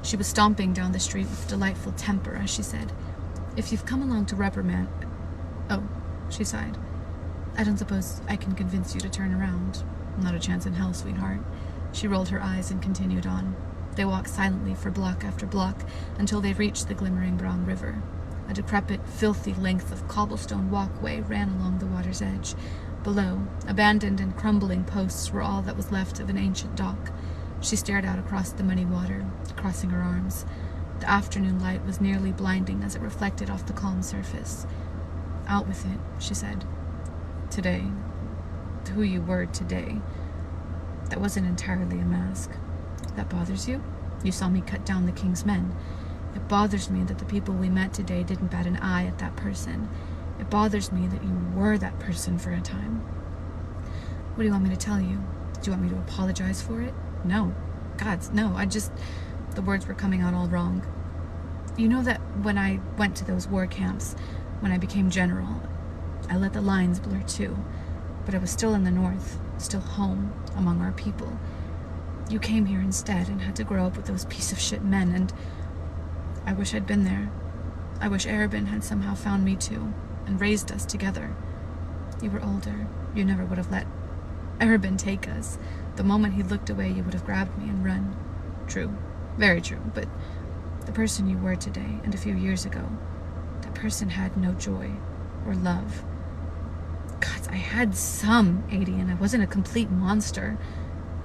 She was stomping down the street with delightful temper as she said, "If you've come along to reprimand..." "Oh," she sighed. "I don't suppose I can convince you to turn around." "Not a chance in hell, sweetheart." She rolled her eyes and continued on. They walked silently for block after block until they reached the glimmering brown river. A decrepit, filthy length of cobblestone walkway ran along the water's edge. Below, abandoned and crumbling posts were all that was left of an ancient dock. She stared out across the muddy water, crossing her arms. The afternoon light was nearly blinding as it reflected off the calm surface. "Out with it," she said. "Today. Who you were today. That wasn't entirely a mask. That bothers you? You saw me cut down the king's men. It bothers me that the people we met today didn't bat an eye at that person. It bothers me that you were that person for a time." "What do you want me to tell you? Do you want me to apologize for it?" "No. Gods, no. The words were coming out all wrong. "You know that when I went to those war camps, when I became general, I let the lines blur too. But I was still in the north, still home, among our people. You came here instead and had to grow up with those piece of shit men, and I wish I'd been there. I wish Arabin had somehow found me too, and raised us together. You were older. You never would have let Arabin take us. The moment he looked away, you would have grabbed me and run." "True. Very true. But the person you were today, and a few years ago, that person had no joy or love." "Gods, I had some, Adian. I wasn't a complete monster.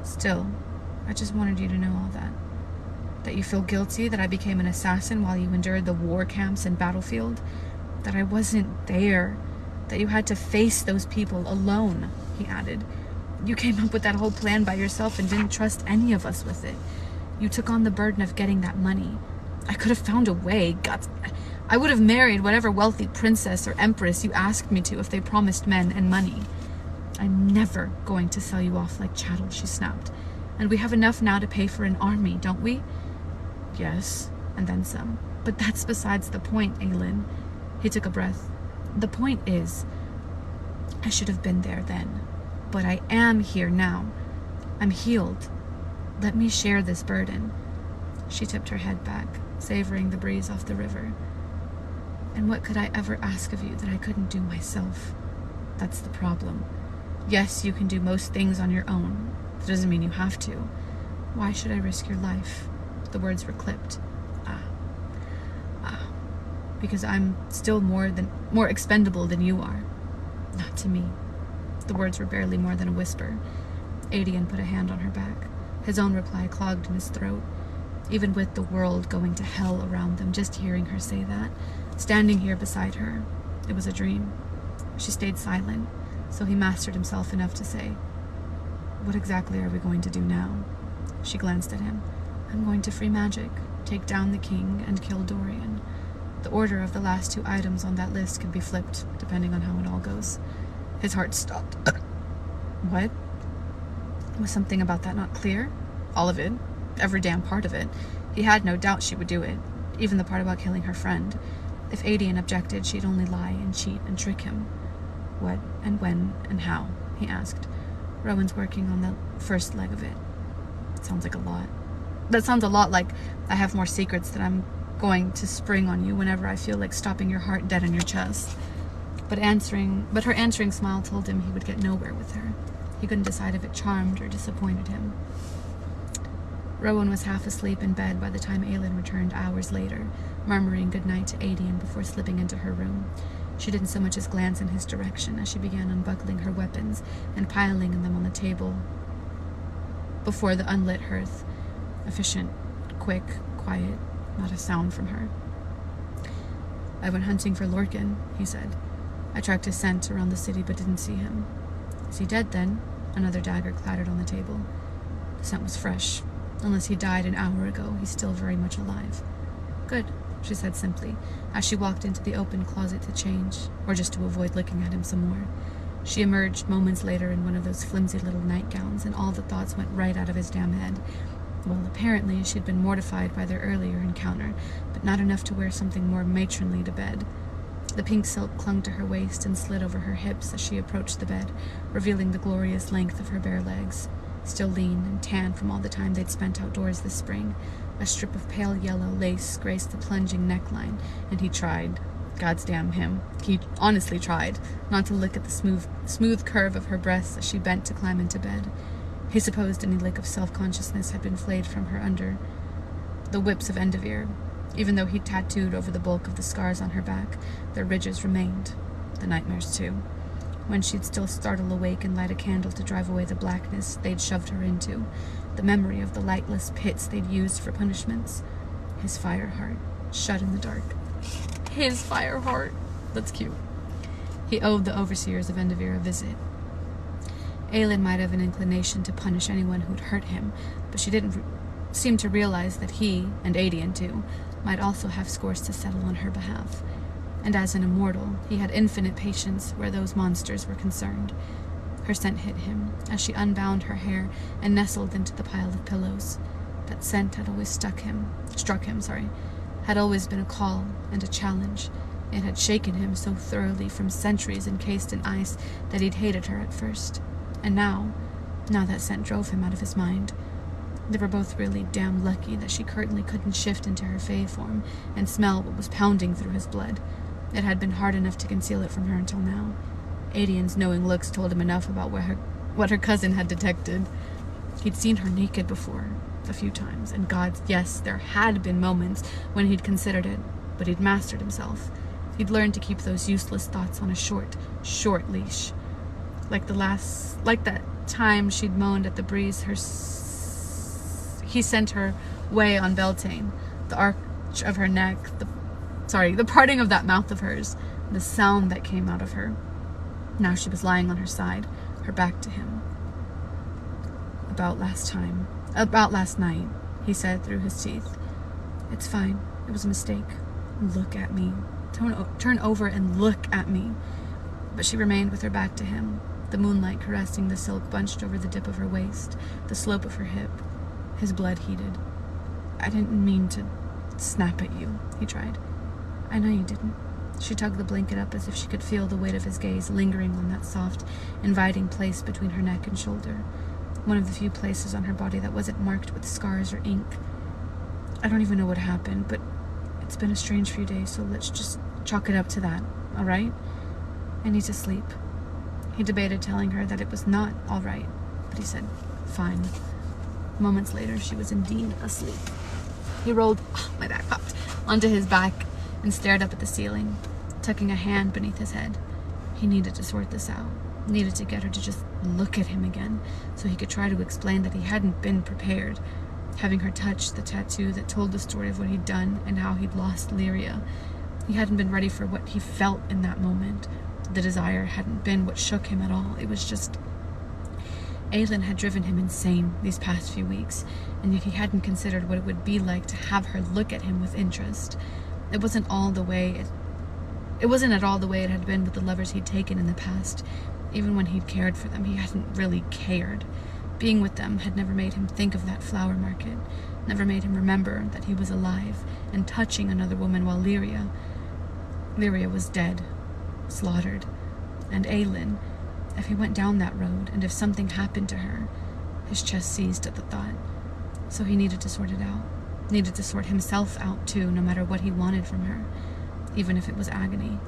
Still, I just wanted you to know all that. That you feel guilty that I became an assassin while you endured the war camps and battlefield. That I wasn't there. That you had to face those people alone," he added. "You came up with that whole plan by yourself and didn't trust any of us with it. You took on the burden of getting that money. I could have found a way. Gods, I would have married whatever wealthy princess or empress you asked me to if they promised men and money. I'm never going to sell you off like chattel," she snapped. "And we have enough now to pay for an army, don't we?" "Yes, and then some. But that's besides the point, Aelin." He took a breath. "The point is, I should have been there then. But I am here now. I'm healed. Let me share this burden." She tipped her head back, savoring the breeze off the river. "And what could I ever ask of you that I couldn't do myself? That's the problem. Yes, you can do most things on your own. That doesn't mean you have to. Why should I risk your life?" The words were clipped. Because I'm still more expendable than you are." "Not to me." The words were barely more than a whisper. Adian put a hand on her back. His own reply clogged in his throat. Even with the world going to hell around them, just hearing her say that, standing here beside her, it was a dream. She stayed silent, so he mastered himself enough to say, "What exactly are we going to do now?" She glanced at him. "I'm going to free magic, take down the king, and kill Dorian. The order of the last 2 items on that list can be flipped, depending on how it all goes." His heart stopped. What? Was something about that not clear? All of it. Every damn part of it. He had no doubt she would do it, even the part about killing her friend. If Adian objected, she'd only lie and cheat and trick him. What and when and how? He asked. Rowan's working on the first leg of it. Sounds like a lot. That sounds a lot like I have more secrets that I'm going to spring on you whenever I feel like stopping your heart dead in your chest. But her answering smile told him he would get nowhere with her. He couldn't decide if it charmed or disappointed him. Rowan was half asleep in bed by the time Aelin returned hours later, murmuring goodnight to Adian before slipping into her room. She didn't so much as glance in his direction as she began unbuckling her weapons and piling them on the table before the unlit hearth. Efficient, quick, quiet, not a sound from her. "I went hunting for Lorcan," he said. "I tracked his scent around the city but didn't see him." "Is he dead then?" Another dagger clattered on the table. The scent was fresh. Unless he died an hour ago, he's still very much alive. "Good," she said simply, as she walked into the open closet to change, or just to avoid looking at him some more. She emerged moments later in one of those flimsy little nightgowns, and all the thoughts went right out of his damn head. Well, apparently she'd been mortified by their earlier encounter, but not enough to wear something more matronly to bed. The pink silk clung to her waist and slid over her hips as she approached the bed, revealing the glorious length of her bare legs. Still lean and tan from all the time they'd spent outdoors this spring, a strip of pale yellow lace graced the plunging neckline, and he tried, goddamn him, he honestly tried, not to look at the smooth curve of her breasts as she bent to climb into bed. He supposed any lick of self-consciousness had been flayed from her under the whips of Endivere. Even though he'd tattooed over the bulk of the scars on her back, their ridges remained. The nightmares, too. When she'd still startle awake and light a candle to drive away the blackness they'd shoved her into, the memory of the lightless pits they'd used for punishments. His fire heart, shut in the dark. His fire heart. That's cute. He owed the overseers of Endivere a visit. Aelin might have an inclination to punish anyone who'd hurt him, but she didn't seem to realize that he, and Adian too, might also have scores to settle on her behalf. And as an immortal, he had infinite patience where those monsters were concerned. Her scent hit him as she unbound her hair and nestled into the pile of pillows. That scent had always struck him, had always been a call and a challenge. It had shaken him so thoroughly from centuries encased in ice that he'd hated her at first. And now that scent drove him out of his mind. They were both really damn lucky that she currently couldn't shift into her fae form and smell what was pounding through his blood. It had been hard enough to conceal it from her until now. Adian's knowing looks told him enough about what her cousin had detected. He'd seen her naked before, a few times, and God, yes, there had been moments when he'd considered it, but he'd mastered himself. He'd learned to keep those useless thoughts on a short leash. Like that time she'd moaned at the breeze he sent her way on Beltane, the arch of her neck, the parting of that mouth of hers, the sound that came out of her. Now she was lying on her side, her back to him. About last night, he said through his teeth. "It's fine. It was a mistake. Look at me. Turn over and look at me." But she remained with her back to him, the moonlight caressing the silk bunched over the dip of her waist, the slope of her hip. His blood heated. "I didn't mean to snap at you," he tried. "I know you didn't." She tugged the blanket up as if she could feel the weight of his gaze lingering on that soft, inviting place between her neck and shoulder, one of the few places on her body that wasn't marked with scars or ink. "I don't even know what happened, but it's been a strange few days, so let's just chalk it up to that, all right? I need to sleep." He debated telling her that it was not all right, but he said, "Fine." Moments later, she was indeed asleep. He rolled, my back popped, onto his back and stared up at the ceiling, tucking a hand beneath his head. He needed to sort this out, needed to get her to just look at him again, so he could try to explain that he hadn't been prepared, having her touch the tattoo that told the story of what he'd done and how he'd lost Lyria. He hadn't been ready for what he felt in that moment, The desire hadn't been what shook him at all. It was just... Aylin had driven him insane these past few weeks, and yet he hadn't considered what it would be like to have her look at him with interest. It wasn't at all the way it had been with the lovers he'd taken in the past. Even when he'd cared for them, he hadn't really cared. Being with them had never made him think of that flower market, never made him remember that he was alive and touching another woman while Lyria was dead, slaughtered. And Aylin, if he went down that road, and if something happened to her, his chest seized at the thought. So he needed to sort it out. Needed to sort himself out too, no matter what he wanted from her, even if it was agony.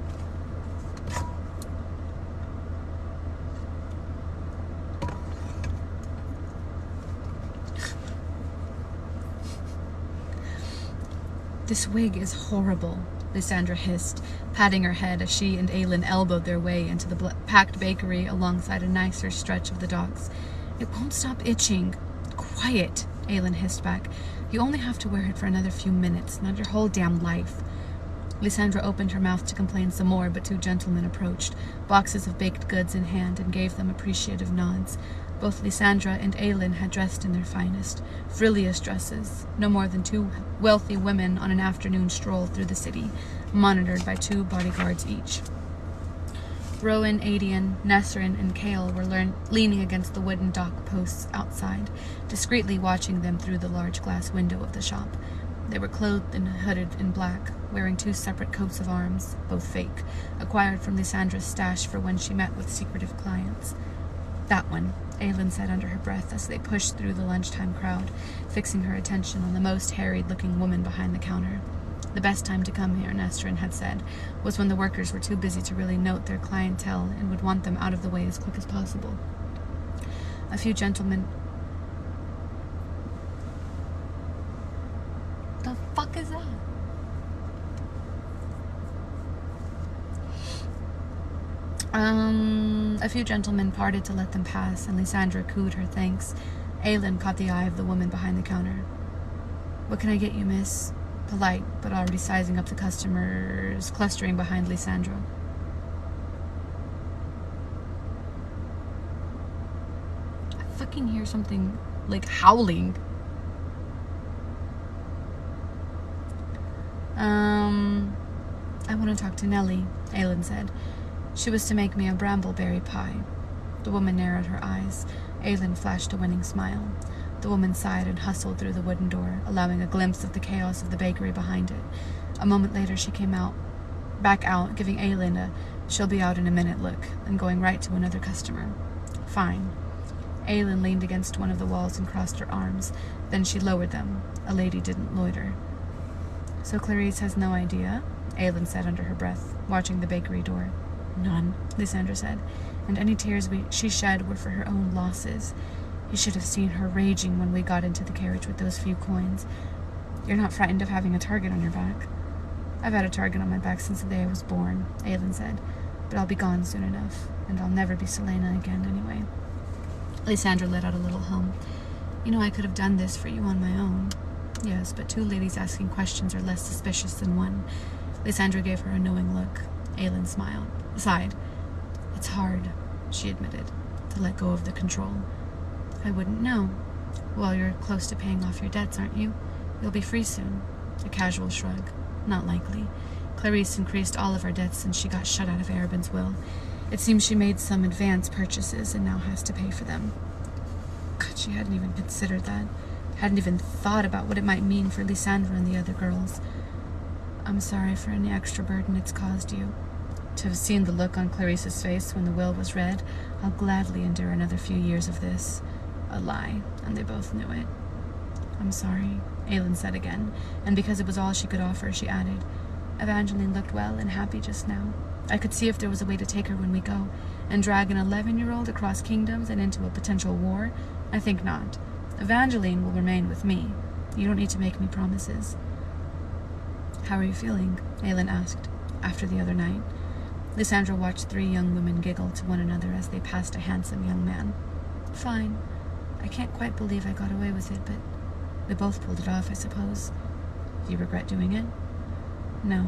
This wig is horrible, Lysandra hissed, patting her head as she and Aylin elbowed their way into the packed bakery alongside a nicer stretch of the docks. It won't stop itching. Quiet, Aylin hissed back. You only have to wear it for another few minutes, not your whole damn life. Lysandra opened her mouth to complain some more, but two gentlemen approached, boxes of baked goods in hand, and gave them appreciative nods. Both Lysandra and Aylin had dressed in their finest, frilliest dresses, no more than two wealthy women on an afternoon stroll through the city, monitored by 2 bodyguards each. Rowan, Adian, Nesrin, and Kale were leaning against the wooden dock posts outside, discreetly watching them through the large glass window of the shop. They were clothed and hooded in black, wearing 2 separate coats of arms, both fake, acquired from Lysandra's stash for when she met with secretive clients. That one, Aylin said under her breath as they pushed through the lunchtime crowd, fixing her attention on the most harried-looking woman behind the counter. The best time to come here, Nesrin had said, was when the workers were too busy to really note their clientele and would want them out of the way as quick as possible. A few gentlemen... The fuck is that? A few gentlemen parted to let them pass, and Lysandra cooed her thanks. Aylin caught the eye of the woman behind the counter. What can I get you, miss? Polite, but already sizing up the customers clustering behind Lysandra. I fucking hear something, like, howling. I want to talk to Nellie, Aylin said. She was to make me a brambleberry pie. The woman narrowed her eyes. Aylin flashed a winning smile. The woman sighed and hustled through the wooden door, allowing a glimpse of the chaos of the bakery behind it. A moment later, she came back out, giving Aylin a she'll-be-out-in-a-minute look, and going right to another customer. Fine. Aylin leaned against one of the walls and crossed her arms. Then she lowered them. A lady didn't loiter. So Clarice has no idea? Aylin said under her breath, watching the bakery door. None, Lysandra said, and any tears she shed were for her own losses. You should have seen her raging when we got into the carriage with those few coins. You're not frightened of having a target on your back? I've had a target on my back since the day I was born, Aylin said, but I'll be gone soon enough, and I'll never be Selena again anyway. Lysandra let out a little hum. You know, I could have done this for you on my own. Yes, but 2 ladies asking questions are less suspicious than one. Lysandra gave her a knowing look. Aylin sighed. It's hard, she admitted, to let go of the control. I wouldn't know. Well, you're close to paying off your debts, aren't you? You'll be free soon. A casual shrug. Not likely. Clarice increased all of her debts since she got shut out of Arabin's will. It seems she made some advance purchases and now has to pay for them. God, she hadn't even considered that. Hadn't even thought about what it might mean for Lysandra and the other girls. I'm sorry for any extra burden it's caused you. To have seen the look on Clarice's face when the will was read, I'll gladly endure another few years of this. A lie, and they both knew it. I'm sorry, Aylin said again, and because it was all she could offer, she added, Evangeline looked well and happy just now. I could see if there was a way to take her when we go, and drag an 11-year-old across kingdoms and into a potential war. I think not. Evangeline will remain with me. You don't need to make me promises. How are you feeling? Aylin asked, after the other night. Lysandra watched 3 young women giggle to one another as they passed a handsome young man. Fine. I can't quite believe I got away with it, but we both pulled it off, I suppose. You regret doing it? No.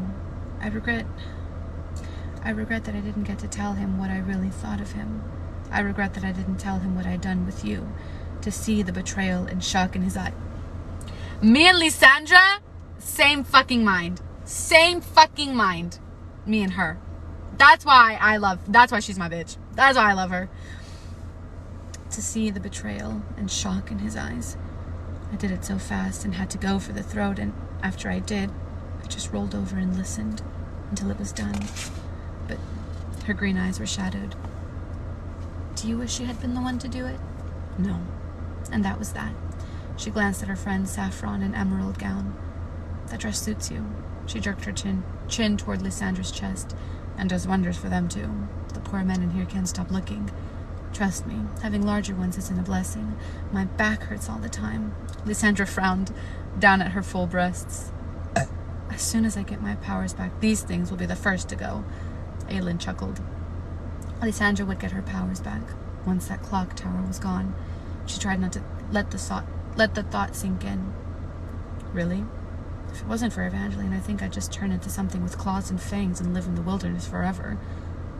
I regret I regret that I didn't get to tell him what I really thought of him. I regret that I didn't tell him what I'd done with you. To see the betrayal and shock in his eye. Me and Lysandra, same fucking mind. Same fucking mind. Me and her. That's why she's my bitch. That's why I love her. To see the betrayal and shock in his eyes. I did it so fast and had to go for the throat, and after I did, I just rolled over and listened until it was done. But her green eyes were shadowed. Do you wish you had been the one to do it? No. And that was that. She glanced at her friend's saffron and emerald gown. That dress suits you. She jerked her chin toward Lysandra's chest, and does wonders for them too. The poor men in here can't stop looking. Trust me, having larger ones isn't a blessing. My back hurts all the time. Lysandra frowned down at her full breasts. As soon as I get my powers back, these things will be the first to go. Aelin chuckled. Lysandra would get her powers back once that clock tower was gone. She tried not to let the thought sink in. Really? If it wasn't for Evangeline, I think I'd just turn into something with claws and fangs and live in the wilderness forever.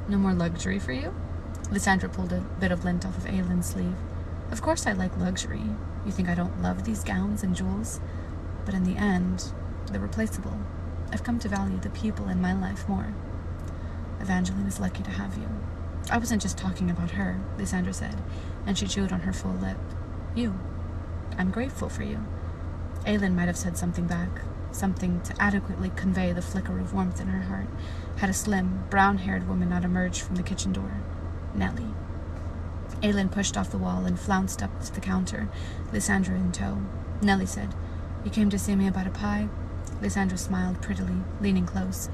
No more luxury for you? Lysandra pulled a bit of lint off of Aelin's sleeve. Of course I like luxury. You think I don't love these gowns and jewels? But in the end, they're replaceable. I've come to value the people in my life more. Evangeline is lucky to have you. I wasn't just talking about her, Lysandra said, and she chewed on her full lip. You. I'm grateful for you. Aelin might have said something back, something to adequately convey the flicker of warmth in her heart, had a slim, brown-haired woman not emerged from the kitchen door. Nellie. Aelin pushed off the wall and flounced up to the counter, Lysandra in tow. Nellie said, You came to see me about a pie? Lysandra smiled prettily, leaning close.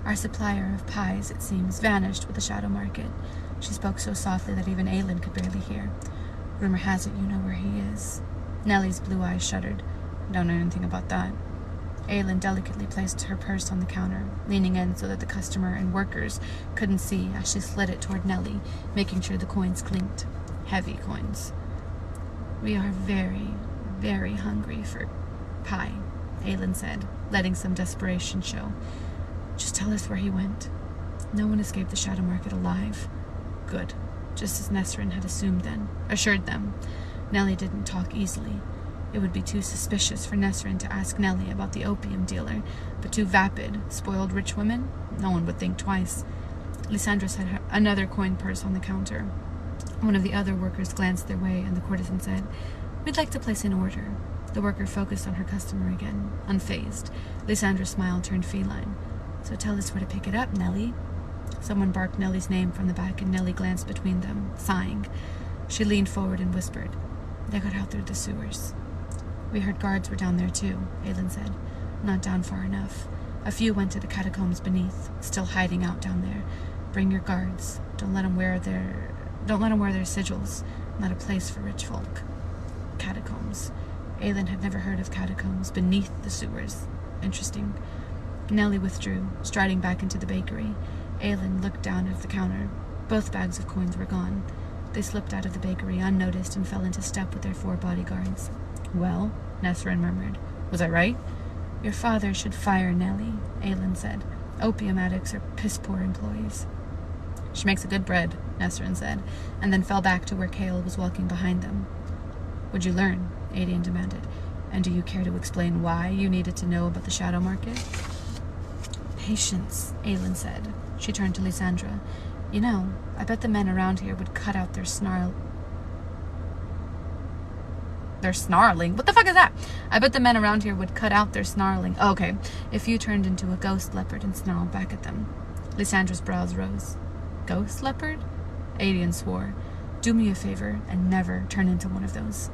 Our supplier of pies, it seems, vanished with the shadow market. She spoke so softly that even Aelin could barely hear. Rumor has it you know where he is. Nellie's blue eyes shuddered. Don't know anything about that. Aelin delicately placed her purse on the counter, leaning in so that the customer and workers couldn't see as she slid it toward Nellie, making sure the coins clinked. Heavy coins. We are very, very hungry for pie, Aelin said, letting some desperation show. Just tell us where he went. No one escaped the shadow market alive. Good. Just as Nesrin had assured them. Nellie didn't talk easily. It would be too suspicious for Nesrin to ask Nellie about the opium dealer, but two vapid, spoiled rich women? No one would think twice. Lysandra had another coin purse on the counter. One of the other workers glanced their way, and the courtesan said, We'd like to place an order. The worker focused on her customer again, unfazed. Lysandra's smile turned feline. So tell us where to pick it up, Nellie. Someone barked Nellie's name from the back, and Nellie glanced between them, sighing. She leaned forward and whispered, They got out through the sewers. We heard guards were down there too, Aelin said. Not down far enough. A few went to the catacombs beneath, still hiding out down there. Bring your guards. Don't let them wear their sigils. Not a place for rich folk. Catacombs. Aelin had never heard of catacombs beneath the sewers. Interesting. Nellie withdrew, striding back into the bakery. Aelin looked down at the counter. Both bags of coins were gone. They slipped out of the bakery unnoticed and fell into step with their 4 bodyguards. Well, Nesrin murmured. Was I right? Your father should fire Nellie, Aelin said. Opium addicts are piss-poor employees. She makes a good bread, Nesrin said, and then fell back to where Cale was walking behind them. Would you learn? Adian demanded. And do you care to explain why you needed to know about the shadow market? Patience, Aelin said. She turned to Lysandra. You know, I bet the men around here would cut out their snarling. What the fuck is that? I bet the men around here would cut out their snarling. Oh, okay, if you turned into a ghost leopard and snarled back at them. Lysandra's brows rose. Ghost leopard? Adian swore. Do me a favor and never turn into one of those.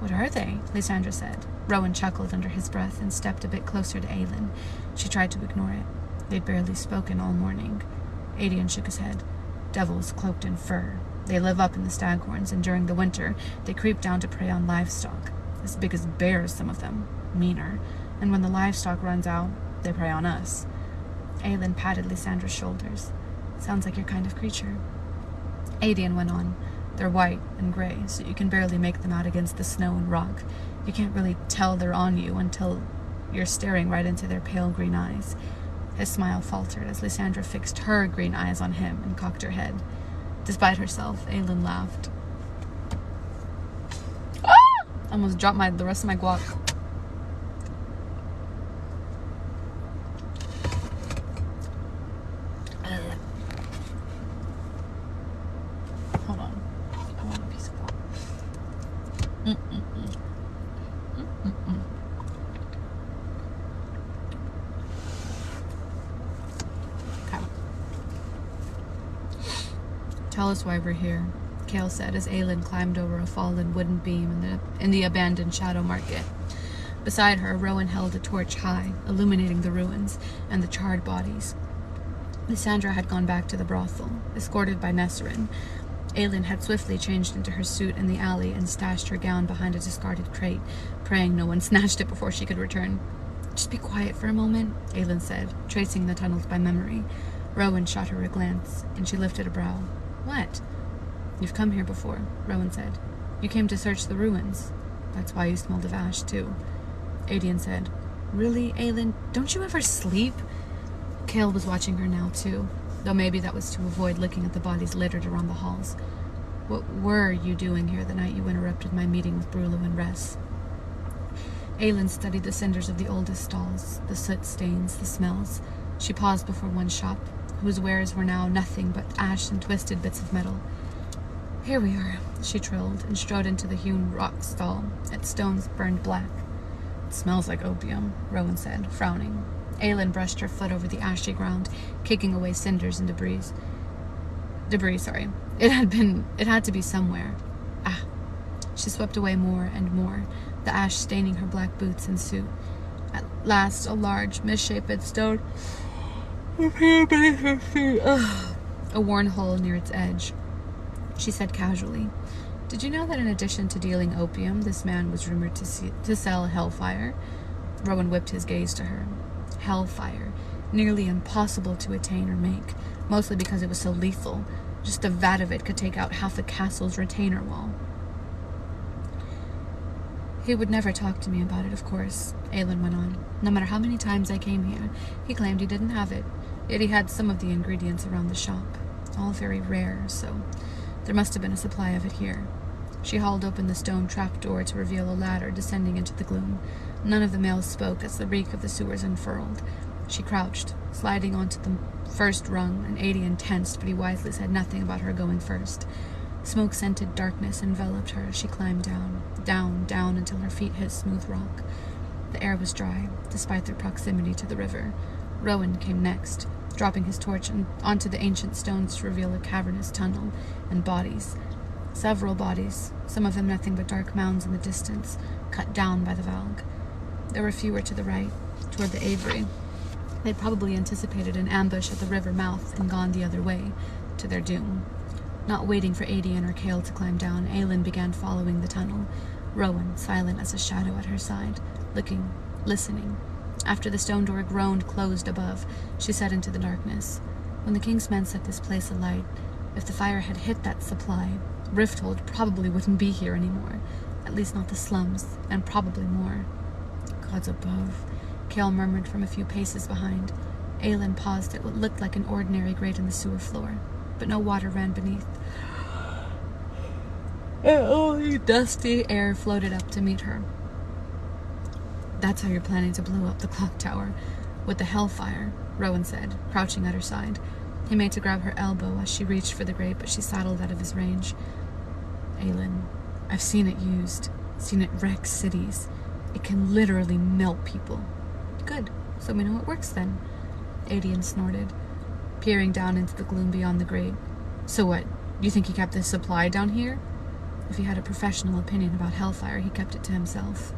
What are they? Lysandra said. Rowan chuckled under his breath and stepped a bit closer to Aelin. She tried to ignore it. They'd barely spoken all morning. Adian shook his head. Devils cloaked in fur. They live up in the staghorns, and during the winter, they creep down to prey on livestock. As big as bears, some of them. Meaner. And when the livestock runs out, they prey on us. Aelin patted Lysandra's shoulders. Sounds like your kind of creature. Adian went on. They're white and gray, so you can barely make them out against the snow and rock. You can't really tell they're on you until you're staring right into their pale green eyes. His smile faltered as Lysandra fixed her green eyes on him and cocked her head. Despite herself, Aelin laughed. Ah! I almost dropped the rest of my guac. Hold on. I want a piece of guac. Okay. Tell us why we're here, Kale said as Aelin climbed over a fallen wooden beam in the abandoned Shadow Market. Beside her, Rowan held a torch high, illuminating the ruins and the charred bodies. Lysandra had gone back to the brothel, escorted by Nesserin. Aelin had swiftly changed into her suit in the alley and stashed her gown behind a discarded crate, praying no one snatched it before she could return. Just be quiet for a moment, Aelin said, tracing the tunnels by memory. Rowan shot her a glance, and she lifted a brow. What? You've come here before, Rowan said. You came to search the ruins. That's why you smelled of ash, too. Adian said, Really, Aelin? Don't you ever sleep? Kale was watching her now, too, though maybe that was to avoid looking at the bodies littered around the halls. What were you doing here the night you interrupted my meeting with Brulu and Ress? Aelin studied the cinders of the oldest stalls, the soot stains, the smells. She paused before one shop, whose wares were now nothing but ash and twisted bits of metal. Here we are, she trilled, and strode into the hewn rock stall, its stones burned black. It smells like opium, Rowan said, frowning. Aelin brushed her foot over the ashy ground, kicking away cinders and debris. It had to be somewhere. Ah. She swept away more and more, the ash staining her black boots and suit. At last, a large, misshapen stone appeared beneath her feet. A worn hole near its edge. She said casually, Did you know that in addition to dealing opium, this man was rumored to sell hellfire? Rowan whipped his gaze to her. Hellfire. Nearly impossible to attain or make, mostly because it was so lethal. Just a vat of it could take out half the castle's retainer wall. He would never talk to me about it, of course, Aelin went on. No matter how many times I came here, he claimed he didn't have it, yet he had some of the ingredients around the shop. All very rare, so there must have been a supply of it here. She hauled open the stone trapdoor to reveal a ladder descending into the gloom. None of the males spoke as the reek of the sewers unfurled. She crouched, sliding onto the first rung, and Adian tensed, but he wisely said nothing about her going first. Smoke-scented darkness enveloped her as she climbed down until her feet hit smooth rock. The air was dry, despite their proximity to the river. Rowan came next, dropping his torch onto the ancient stones to reveal a cavernous tunnel and bodies. Several bodies, some of them nothing but dark mounds in the distance, cut down by the Valg. There were fewer to the right, toward the Avery. They'd probably anticipated an ambush at the river mouth and gone the other way, to their doom. Not waiting for Adian or Kale to climb down, Aelin began following the tunnel, Rowan silent as a shadow at her side, looking, listening. After the stone door groaned closed above, she set into the darkness. When the king's men set this place alight, if the fire had hit that supply, Rifthold probably wouldn't be here anymore. At least not the slums, and probably more. Gods above, Kale murmured from a few paces behind. Aelin paused at what looked like an ordinary grate in the sewer floor, but no water ran beneath. And only dusty air floated up to meet her. That's how you're planning to blow up the clock tower. With the hellfire, Rowan said, crouching at her side. He made to grab her elbow as she reached for the grate, but she sidled out of his range. Aelin, I've seen it used. Seen it wreck cities. It can literally melt people. Good, so we know it works then. Adian snorted, peering down into the gloom beyond the grate. So what, you think he kept this supply down here? If he had a professional opinion about hellfire, he kept it to himself.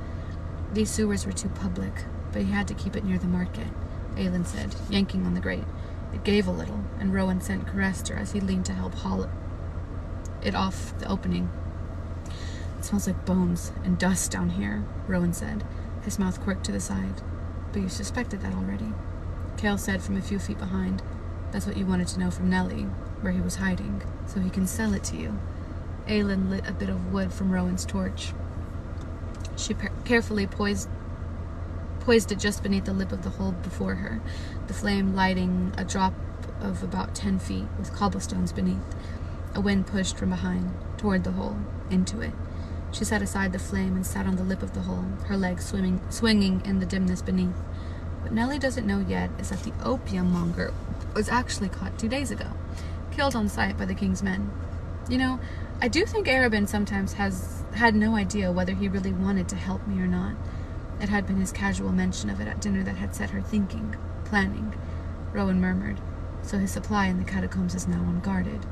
These sewers were too public, but he had to keep it near the market, Aelin said, yanking on the grate. It gave a little, and Rowan sent caressed her as he leaned to help haul it off the opening. It smells like bones and dust down here, Rowan said, his mouth quirked to the side. But you suspected that already. Kale said from a few feet behind, That's what you wanted to know from Nellie, where he was hiding, so he can sell it to you. Aelin lit a bit of wood from Rowan's torch. She carefully poised poised it just beneath the lip of the hole before her, the flame lighting a drop of about 10 feet with cobblestones beneath. A wind pushed from behind, toward the hole, into it. She set aside the flame and sat on the lip of the hole, her legs swinging in the dimness beneath. What Nellie doesn't know yet is that the opium monger was actually caught 2 days ago, killed on sight by the king's men. You know, I do think Arabin sometimes has had no idea whether he really wanted to help me or not. It had been his casual mention of it at dinner that had set her thinking, planning. Rowan murmured, so his supply in the catacombs is now unguarded.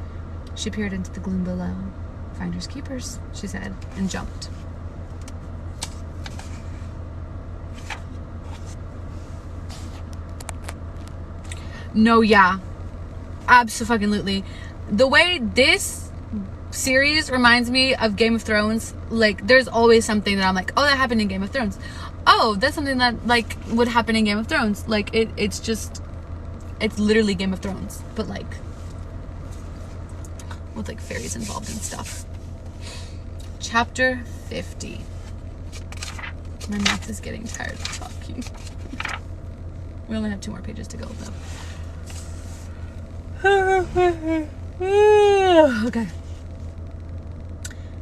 She peered into the gloom below. Finders keepers, she said, and jumped. No, yeah. Abso-fucking-lutely. The way this series reminds me of Game of Thrones, like, there's always something that I'm like, oh, that happened in Game of Thrones. Oh, that's something that, like, would happen in Game of Thrones. Like, it's literally Game of Thrones, but, like, with, like, fairies involved and stuff. Chapter 50. My mouth is getting tired of talking. We only have 2 more pages to go, though. Okay.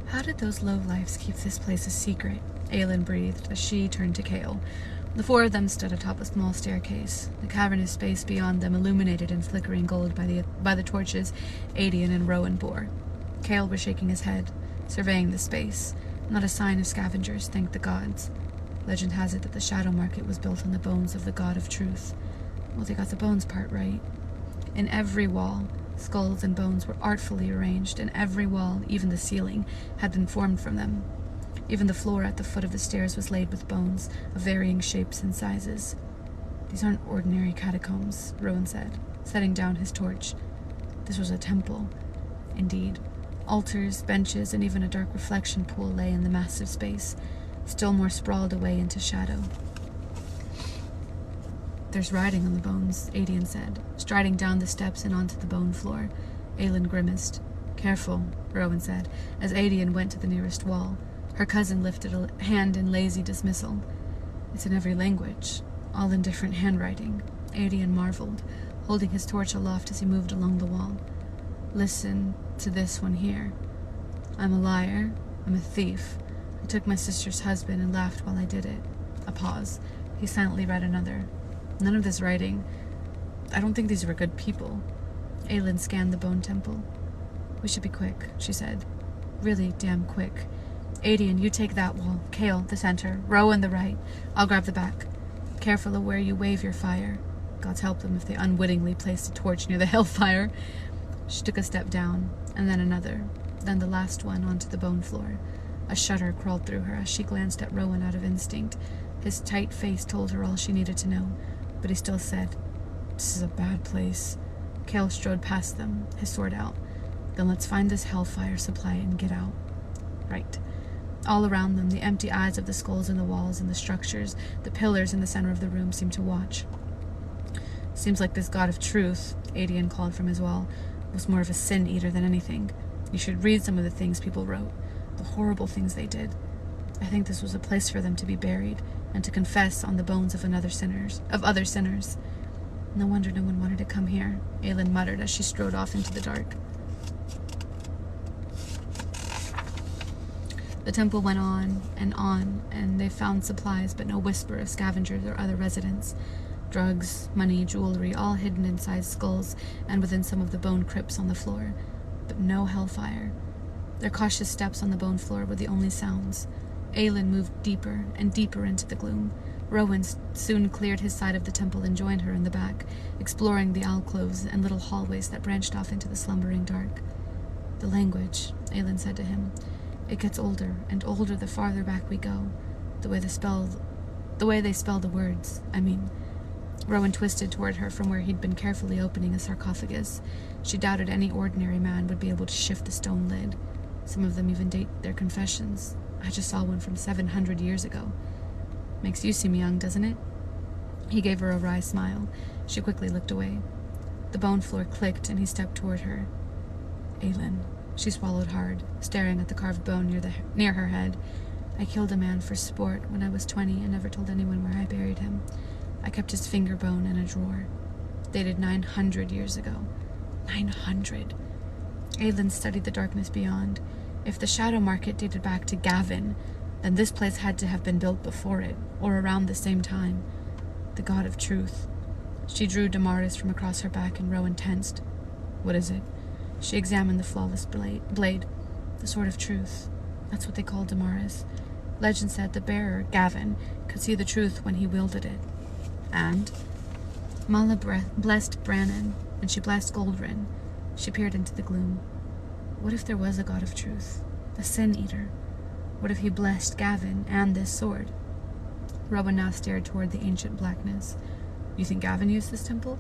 How did those lowlifes keep this place a secret? Aelin breathed as she turned to Kale. The 4 of them stood atop a small staircase, the cavernous space beyond them illuminated in flickering gold by the torches Adian and Rowan bore. Kale was shaking his head, surveying the space. Not a sign of scavengers, thank the gods. Legend has it that the Shadow Market was built on the bones of the god of truth. Well, they got the bones part right. In every wall, skulls and bones were artfully arranged, and every wall, even the ceiling, had been formed from them. Even the floor at the foot of the stairs was laid with bones of varying shapes and sizes. These aren't ordinary catacombs, Rowan said, setting down his torch. This was a temple. Indeed, altars, benches, and even a dark reflection pool lay in the massive space, still more sprawled away into shadow. There's writing on the bones, Adian said, striding down the steps and onto the bone floor. Aelin grimaced. Careful, Rowan said, as Adian went to the nearest wall. Her cousin lifted a hand in lazy dismissal. It's in every language, all in different handwriting. Adian marveled, holding his torch aloft as he moved along the wall. Listen to this one here. I'm a liar. I'm a thief. I took my sister's husband and laughed while I did it. A pause. He silently read another. None of this writing. I don't think these were good people. Aelin scanned the bone temple. We should be quick, she said. Really damn quick. Adian, you take that wall. Kale, the center. Rowan, the right. I'll grab the back. Careful of where you wave your fire. God's help them if they unwittingly placed a torch near the hellfire. She took a step down, and then another, then the last one onto the bone floor. A shudder crawled through her as she glanced at Rowan out of instinct. His tight face told her all she needed to know, but he still said, This is a bad place. Kale strode past them, his sword out. Then let's find this hellfire supply and get out. Right. All around them, the empty eyes of the skulls in the walls and the structures, the pillars in the center of the room seemed to watch. Seems like this god of truth, Adian called from his wall, was more of a sin-eater than anything. You should read some of the things people wrote, the horrible things they did. I think this was a place for them to be buried and to confess on the bones of other sinners. No wonder no one wanted to come here, Aelin muttered as she strode off into the dark. The temple went on, and they found supplies, but no whisper of scavengers or other residents. Drugs, money, jewelry, all hidden inside skulls and within some of the bone crypts on the floor. But no hellfire. Their cautious steps on the bone floor were the only sounds. Aelin moved deeper and deeper into the gloom. Rowan soon cleared his side of the temple and joined her in the back, exploring the alcoves and little hallways that branched off into the slumbering dark. The language, Aelin said to him. It gets older and older the farther back we go. The way they spell the words, I mean. Rowan twisted toward her from where he'd been carefully opening a sarcophagus. She doubted any ordinary man would be able to shift the stone lid. Some of them even date their confessions. I just saw one from 700 years ago. Makes you seem young, doesn't it? He gave her a wry smile. She quickly looked away. The bone floor clicked and he stepped toward her. Aelin. She swallowed hard, staring at the carved bone near her head. I killed a man for sport when I was 20 and never told anyone where I buried him. I kept his finger bone in a drawer. Dated 900 years ago. 900. Aelin studied the darkness beyond. If the shadow market dated back to Gavin, then this place had to have been built before it, or around the same time. The god of truth. She drew Damaris from across her back, and Rowan tensed. What is it? She examined the flawless blade. The sword of truth. That's what they called Damaris. Legend said the bearer, Gavin, could see the truth when he wielded it. And Mala blessed Brannon, and she blessed Goldrin. She peered into the gloom. What if there was a god of truth? A sin-eater? What if he blessed Gavin and this sword? Rowan now stared toward the ancient blackness. You think Gavin used this temple?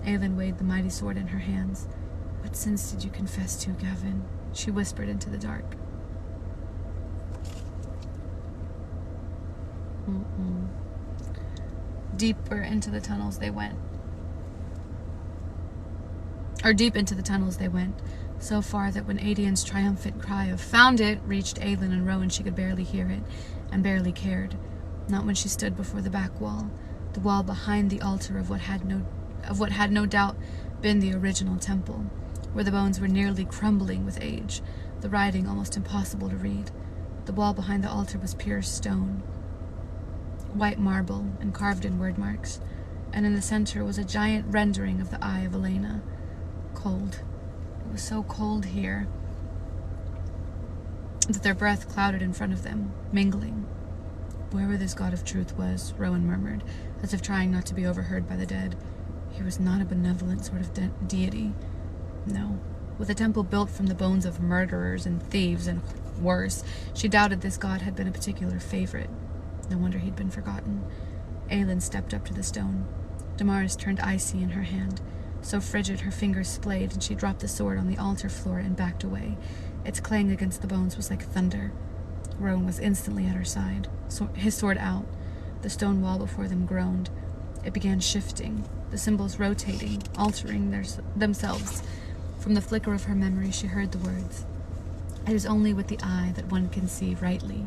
Aelin weighed the mighty sword in her hands. What sins did you confess to, Gavin? She whispered into the dark. Deeper into the tunnels they went. Deep into the tunnels they went, so far that when Adian's triumphant cry of "Found it!" reached Aelin and Rowan, she could barely hear it, and barely cared. Not when she stood before the back wall, the wall behind the altar of what had no doubt been the original temple, where the bones were nearly crumbling with age, the writing almost impossible to read. The wall behind the altar was pure stone, white marble and carved in word marks, and in the center was a giant rendering of the eye of Elena. Cold. It was so cold here that their breath clouded in front of them, mingling. Whoever this god of truth was, Rowan murmured, as if trying not to be overheard by the dead, he was not a benevolent sort of deity. No. With a temple built from the bones of murderers and thieves and worse, she doubted this god had been a particular favorite. No wonder he'd been forgotten. Aelin stepped up to the stone. Damaris turned icy in her hand. So frigid her fingers splayed, and she dropped the sword on the altar floor and backed away. Its clang against the bones was like thunder. Rowan was instantly at her side, his sword out. The stone wall before them groaned. It began shifting, the symbols rotating, altering themselves. From the flicker of her memory, she heard the words. It is only with the eye that one can see rightly.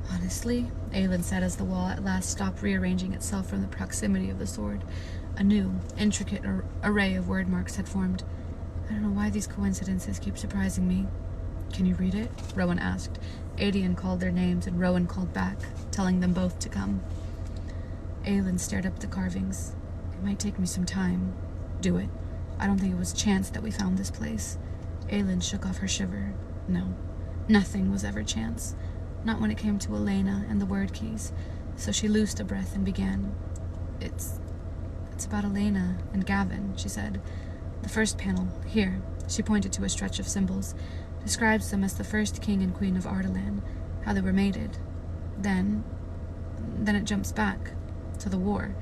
Honestly, Aelin said as the wall at last stopped rearranging itself from the proximity of the sword. A new, intricate array of word marks had formed. I don't know why these coincidences keep surprising me. Can you read it? Rowan asked. Adian called their names and Rowan called back, telling them both to come. Aelin stared up at the carvings. It might take me some time. Do it. I don't think it was chance that we found this place. Aelin shook off her shiver. No, nothing was ever chance. Not when it came to Elena and the word keys. So she loosed a breath and began. It's about Elena and Gavin, she said. The first panel, here, she pointed to a stretch of symbols, describes them as the first king and queen of Ardalan, how they were mated. Then it jumps back to the war.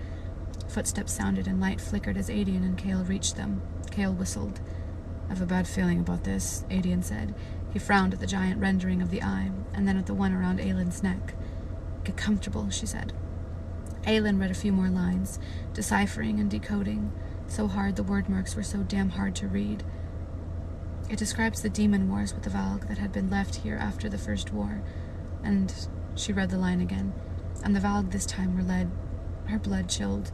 Footsteps sounded and light flickered as Adian and Cale reached them. Cale whistled. I have a bad feeling about this, Adian said. He frowned at the giant rendering of the eye, and then at the one around Aelin's neck. Get comfortable, she said. Aelin read a few more lines, deciphering and decoding, so hard the word marks were so damn hard to read. It describes the demon wars with the Valg that had been left here after the First War, and she read the line again, and the Valg this time were led, her blood chilled,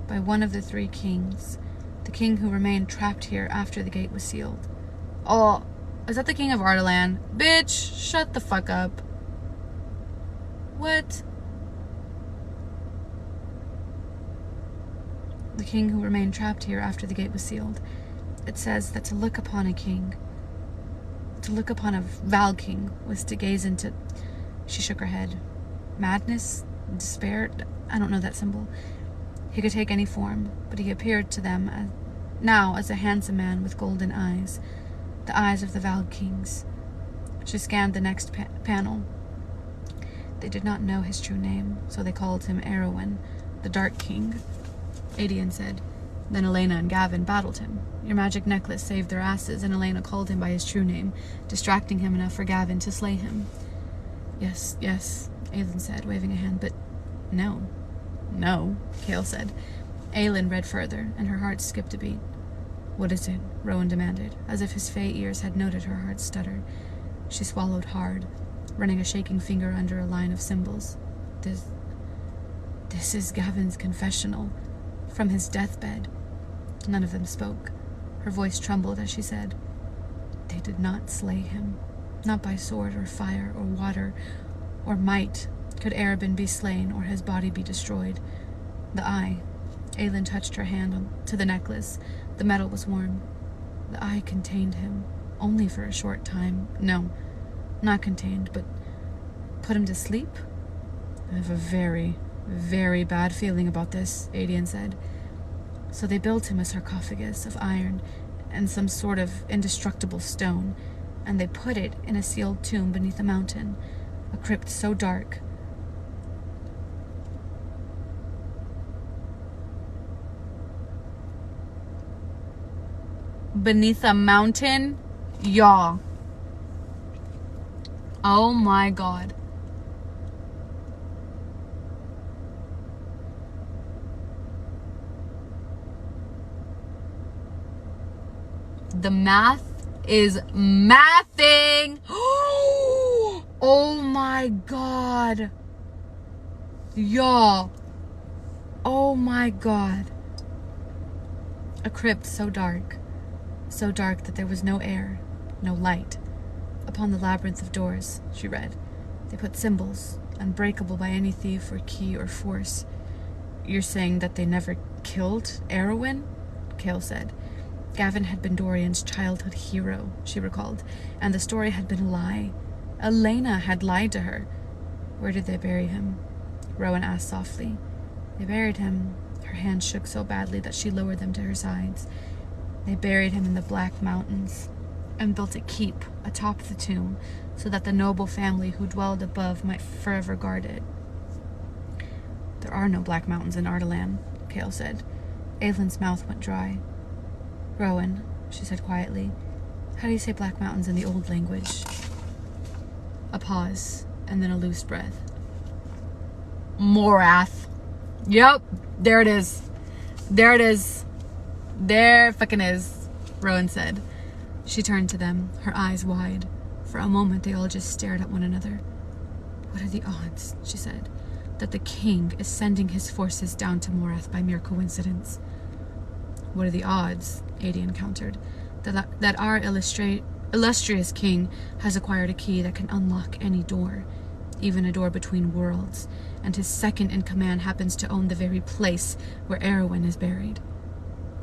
by one of the three kings, the king who remained trapped here after the gate was sealed. Oh, is that the king of Ardalan? Bitch, shut the fuck up. What? The king who remained trapped here after the gate was sealed. It says that to look upon a king, to look upon a Val king, was to gaze into... She shook her head. Madness? Despair? I don't know that symbol. He could take any form, but he appeared to them now as a handsome man with golden eyes, the eyes of the Val kings. She scanned the next panel. They did not know his true name, so they called him Erwin, the Dark King. Adian said. Then Elena and Gavin battled him. Your magic necklace saved their asses, and Elena called him by his true name, distracting him enough for Gavin to slay him. Yes, Aelin said, waving a hand, but no. No, Cale said. Aelin read further, and her heart skipped a beat. What is it? Rowan demanded, as if his fey ears had noted her heart stutter. She swallowed hard. running a shaking finger under a line of symbols. This is Gavin's confessional from his deathbed. None of them spoke. Her voice trembled as she said, "They did not slay him. Not by sword or fire or water or might could Arabin be slain or his body be destroyed. The eye." Aelin touched her hand to the necklace. The metal was warm. "The eye contained him, only for a short time. No, not contained, but put him to sleep? I have a very, very bad feeling about this," Adian said. "So they built him a sarcophagus of iron and some sort of indestructible stone, and they put it in a sealed tomb beneath a mountain, a crypt so dark beneath a mountain, y'all. Oh my god. The math is mathing. Oh my god. Y'all. Oh my god. A crypt so dark that there was no air, no light. Upon the labyrinth of doors, she read, they put symbols, unbreakable by any thief or key or force. "You're saying that they never killed Erwin?" Cale said. Gavin had been Dorian's childhood hero, she recalled, and the story had been a lie. Elena had lied to her. "Where did they bury him?" Rowan asked softly. "They buried him." Her hands shook so badly that she lowered them to her sides. "They buried him in the Black Mountains and built a keep atop the tomb so that the noble family who dwelled above might forever guard it." "There are no Black Mountains in Ardalan," Cale said. Aelin's mouth went dry. "Rowan," she said quietly, "how do you say Black Mountains in the old language?" A pause, and then a loose breath. "Morath." Yep, there it is. There it is. There it fucking is, Rowan said. She turned to them, her eyes wide. For a moment, they all just stared at one another. "What are the odds," she said, "that the king is sending his forces down to Morath by mere coincidence?" "What are the odds," Adian countered, that our illustrious king has acquired a key that can unlock any door, even a door between worlds, and his second-in-command happens to own the very place where Erwin is buried?"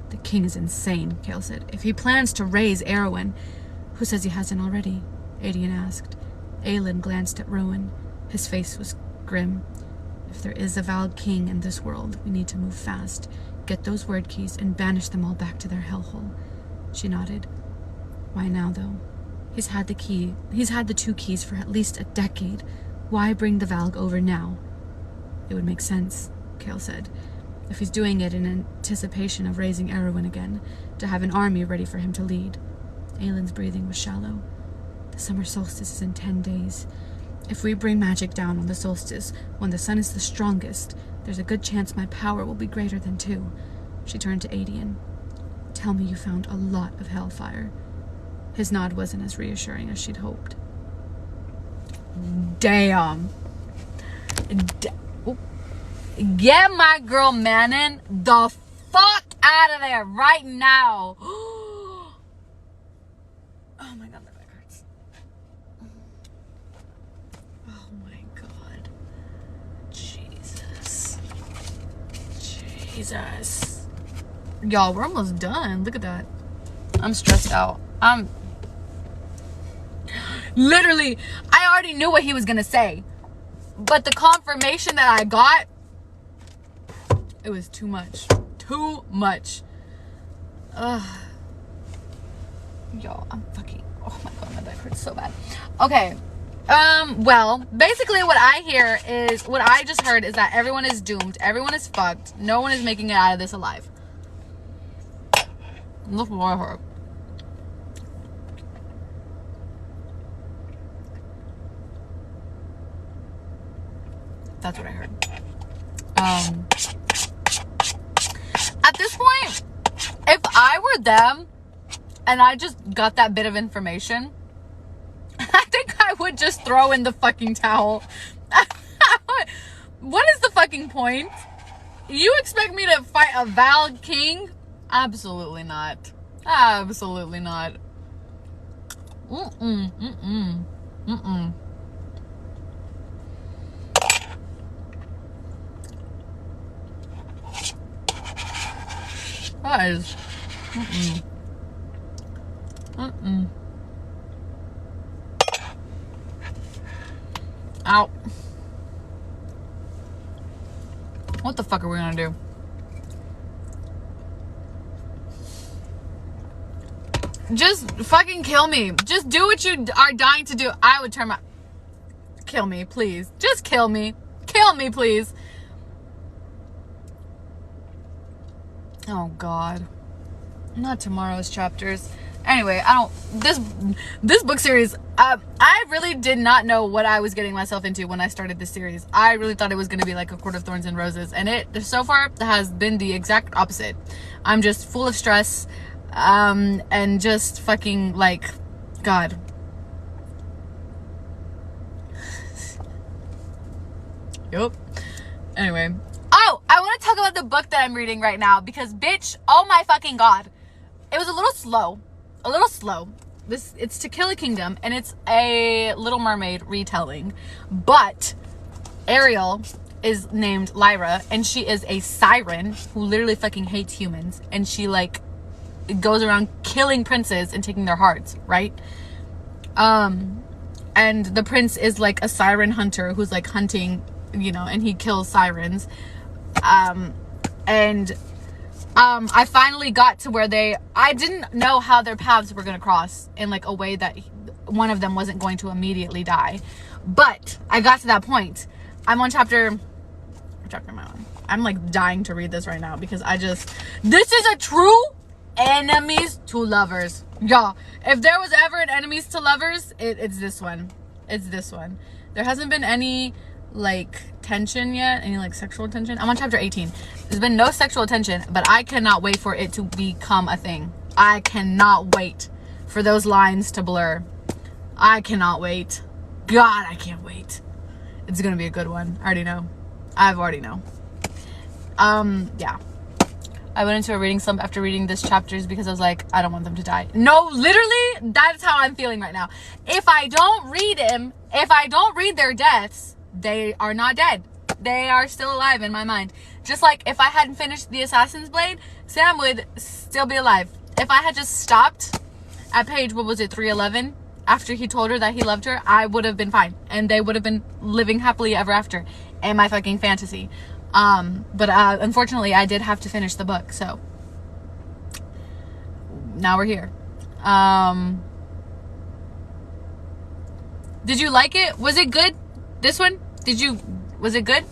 "The king is insane," Cale said. "If he plans to raise Erwin..." "Who says he hasn't already?" Adian asked. Aelin glanced at Rowan. His face was grim. "If there is a valid king in this world, we need to move fast, get those word keys, and banish them all back to their hellhole." She nodded. "Why now, though? He's had the two keys for at least a decade. Why bring the Valg over now?" "It would make sense," Cale said, "if he's doing it in anticipation of raising Erwin again, to have an army ready for him to lead." Aelin's breathing was shallow. "The summer solstice is in 10 days. If we bring magic down on the solstice, when the sun is the strongest, there's a good chance my power will be greater than 2. She turned to Adian. "Tell me you found a lot of hellfire." His nod wasn't as reassuring as she'd hoped. Damn. Get my girl Manon the fuck out of there right now. Oh my god, my back hurts. Oh my god. Jesus. Y'all, we're almost done. Look at that. I'm stressed out. Literally, I already knew what he was gonna say. But the confirmation that I got, it was too much. Too much. Ugh. Y'all, I'm fucking... Oh my god, my back hurts so bad. Okay. Well, basically what I just heard is that everyone is doomed. Everyone is fucked. No one is making it out of this alive. Look what I heard. That's what I heard. At this point, if I were them and I just got that bit of information, I think I would just throw in the fucking towel. What is the fucking point? You expect me to fight a Val King? Absolutely not. Absolutely not. That is. Ow. What the fuck are we gonna do? Just fucking kill me. Just do what you are dying to do. I would turn my... Kill me, please. Just kill me. Kill me, please. Oh, God. Not tomorrow's chapters. Anyway, this book series, I really did not know what I was getting myself into when I started this series. I really thought it was going to be like A Court of Thorns and Roses, and it, so far, has been the exact opposite. I'm just full of stress, and just fucking, like, God. Yup. Anyway. Oh, I want to talk about the book that I'm reading right now, because, bitch, oh my fucking God. It was a little slow. It's To Kill a Kingdom, and it's a Little Mermaid retelling, but Ariel is named Lyra, and she is a siren who literally fucking hates humans, and she like goes around killing princes and taking their hearts, right? And the prince is like a siren hunter who's like hunting, you know, and he kills sirens. I finally got to where I didn't know how their paths were going to cross in like a way that one of them wasn't going to immediately die. But I got to that point. I'm on chapter am I on? I'm like dying to read this right now because this is a true enemies to lovers. Y'all, if there was ever an enemies to lovers, it's this one. It's this one. There hasn't been any like tension yet, any like sexual tension. I'm on chapter 18. There's been no sexual tension, but I cannot wait for it to become a thing. I cannot wait for those lines to blur. I cannot wait. God, I can't wait. It's gonna be a good one. I already know. Yeah. I went into a reading slump after reading this chapters because I was like, I don't want them to die. No, literally, that's how I'm feeling right now. If I don't read their deaths, they are not dead. They are still alive in my mind. Just like if I hadn't finished The Assassin's Blade, Sam would still be alive. If I had just stopped at page, 311, after he told her that he loved her, I would have been fine. And they would have been living happily ever after in my fucking fantasy. But unfortunately, I did have to finish the book. So now we're here. Did you like it? Was it good? This one? Was it good?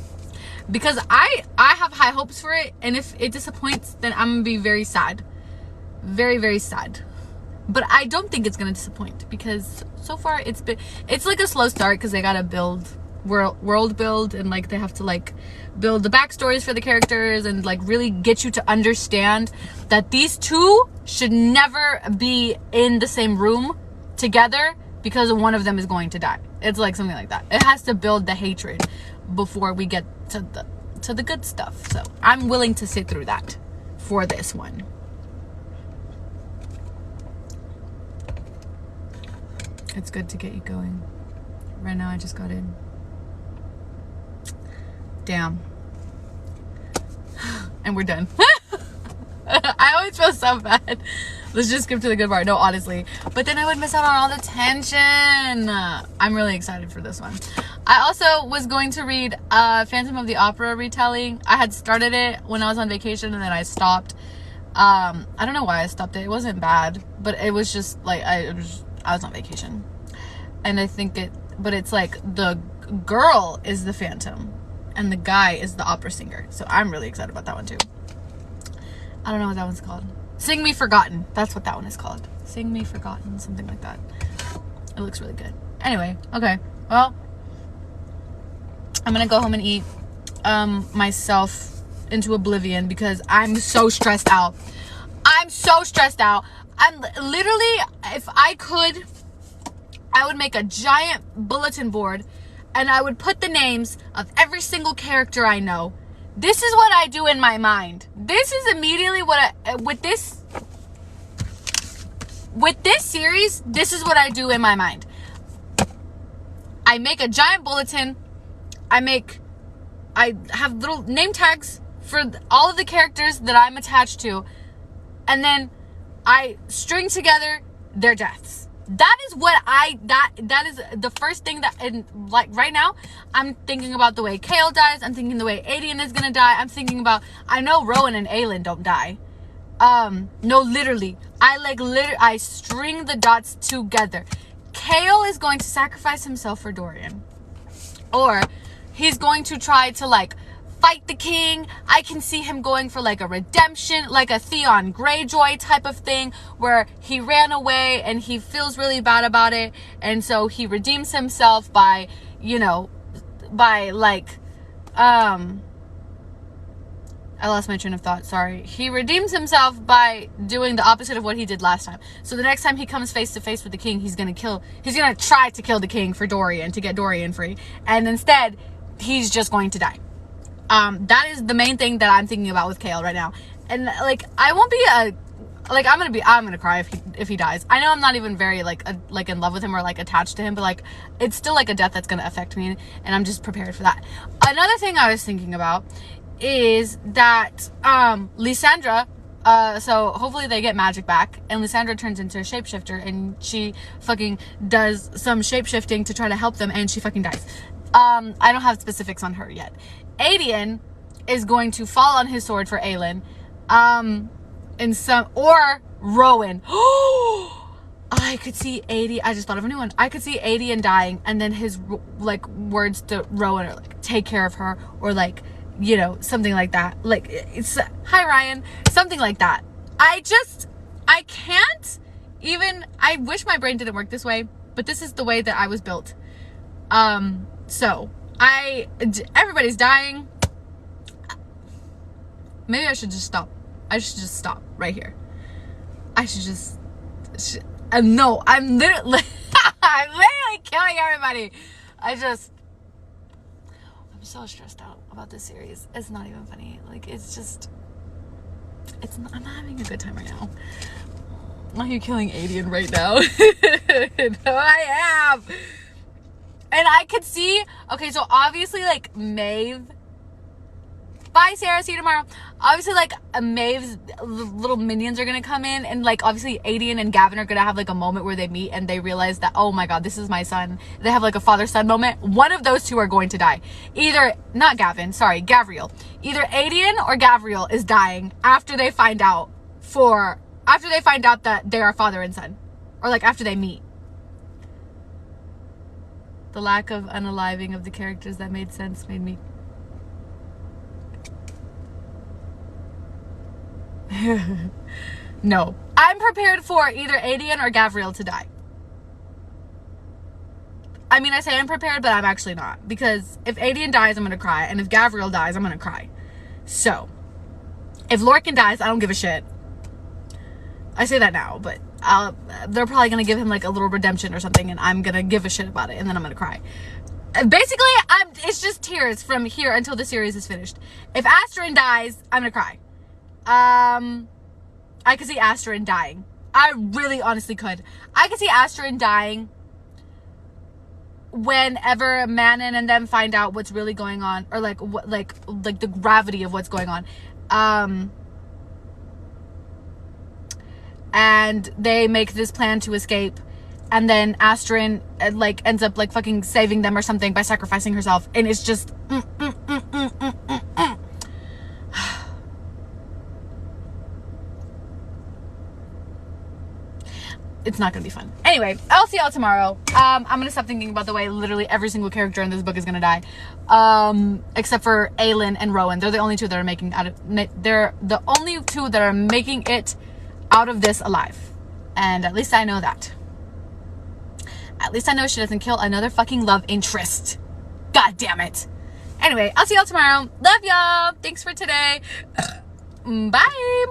Because I have high hopes for it, and if it disappoints, then I'm gonna be very sad. Very, very sad. But I don't think it's gonna disappoint because so far it's like a slow start because they gotta build world build, and like they have to like build the backstories for the characters and like really get you to understand that these two should never be in the same room together because one of them is going to die. It's like something like that. It has to build the hatred before we get to the good stuff. So I'm willing to sit through that for this one. It's good to get you going. Right now I just got in. Damn. And we're done. I always feel so bad. Let's just skip to the good part. No, honestly. But then I would miss out on all the tension. I'm really excited for this one. I also was going to read Phantom of the Opera retelling. I had started it when I was on vacation and then I stopped. I don't know why I stopped it. It wasn't bad, but it was just like I was on vacation. And I think it's like the girl is the Phantom and the guy is the opera singer. So I'm really excited about that one too. I don't know what that one's called. Sing Me Forgotten. That's what that one is called. Sing Me Forgotten. Something like that. It looks really good. Anyway. Okay. Well, I'm going to go home and eat myself into oblivion because I'm so stressed out. I'm literally, if I could, I would make a giant bulletin board and I would put the names of every single character I know. This is what I do in my mind. This is immediately what with this series, this is what I do in my mind. I make a giant bulletin. I have little name tags for all of the characters that I'm attached to. And then I string together their deaths. That is what that is the first thing that, like right now, I'm thinking about the way Kale dies. I'm thinking the way Aiden is gonna die. I'm thinking about, I know Rowan and Aelin don't die. No, literally. I string the dots together. Kale is going to sacrifice himself for Dorian. Or he's going to try to like fight the king. I can see him going for like a redemption, like a Theon Greyjoy type of thing, where he ran away and he feels really bad about it, and so he redeems himself by, you know, by like I lost my train of thought, sorry. He redeems himself by doing the opposite of what he did last time. So the next time he comes face to face with the king, he's gonna try to kill the king for Dorian, to get Dorian free. And instead, he's just going to die. That is the main thing that I'm thinking about with Kale right now. And like, I won't be I'm gonna cry if he dies. I know I'm not even very like in love with him or like attached to him, but like, it's still like a death that's gonna affect me, and I'm just prepared for that. Another thing I was thinking about is that Lysandra, so hopefully they get magic back, and Lysandra turns into a shapeshifter, and she fucking does some shapeshifting to try to help them, and she fucking dies. I don't have specifics on her yet. Aedion is going to fall on his sword for Aelin, or Rowan. I could see I just thought of a new one. I could see Aedion dying, and then his like words to Rowan are like, take care of her, or like, you know, something like that. Like, it's, hi Ryan, something like that. I can't even, I wish my brain didn't work this way, but this is the way that I was built. So everybody's dying. Maybe I should just stop. I should just stop right here. I should just, no, I'm literally, I'm literally killing everybody. I'm so stressed out about this series. It's not even funny. Like, I'm not having a good time right now. Are you killing Aedion right now? No, I am. And I could see, okay, so obviously like Maeve, bye Sarah, see you tomorrow. Obviously like Maeve's little minions are gonna come in, and like obviously Aedion and Gavin are gonna have like a moment where they meet and they realize that, oh my god, this is my son. They have like a father-son moment. One of those two are going to die. Gavriel. Either Aedion or Gavriel is dying after they find out that they are father and son, or like after they meet. The lack of unaliving of the characters that made sense made me. No. I'm prepared for either Aedion or Gavriel to die. I mean, I say I'm prepared, but I'm actually not. Because if Aedion dies, I'm going to cry. And if Gavriel dies, I'm going to cry. So, if Lorcan dies, I don't give a shit. I say that now, but they're probably going to give him like a little redemption or something, and I'm going to give a shit about it, and then I'm going to cry. Basically, it's just tears from here until the series is finished. If Asterin dies, I'm going to cry. I could see Asterin dying. I really honestly could. I could see Asterin dying whenever Manon and them find out what's really going on, or like what, like the gravity of what's going on. And they make this plan to escape, and then Asterin like ends up like fucking saving them or something by sacrificing herself, and it's just it's not gonna be fun. Anyway, I'll see y'all tomorrow. I'm gonna stop thinking about the way literally every single character in this book is gonna die, except for Aelin and Rowan. They're the only two that are making it out of this alive, and at least I know that. At least I know she doesn't kill another fucking love interest. God damn it. Anyway, I'll see y'all tomorrow. Love y'all. Thanks for today. Bye.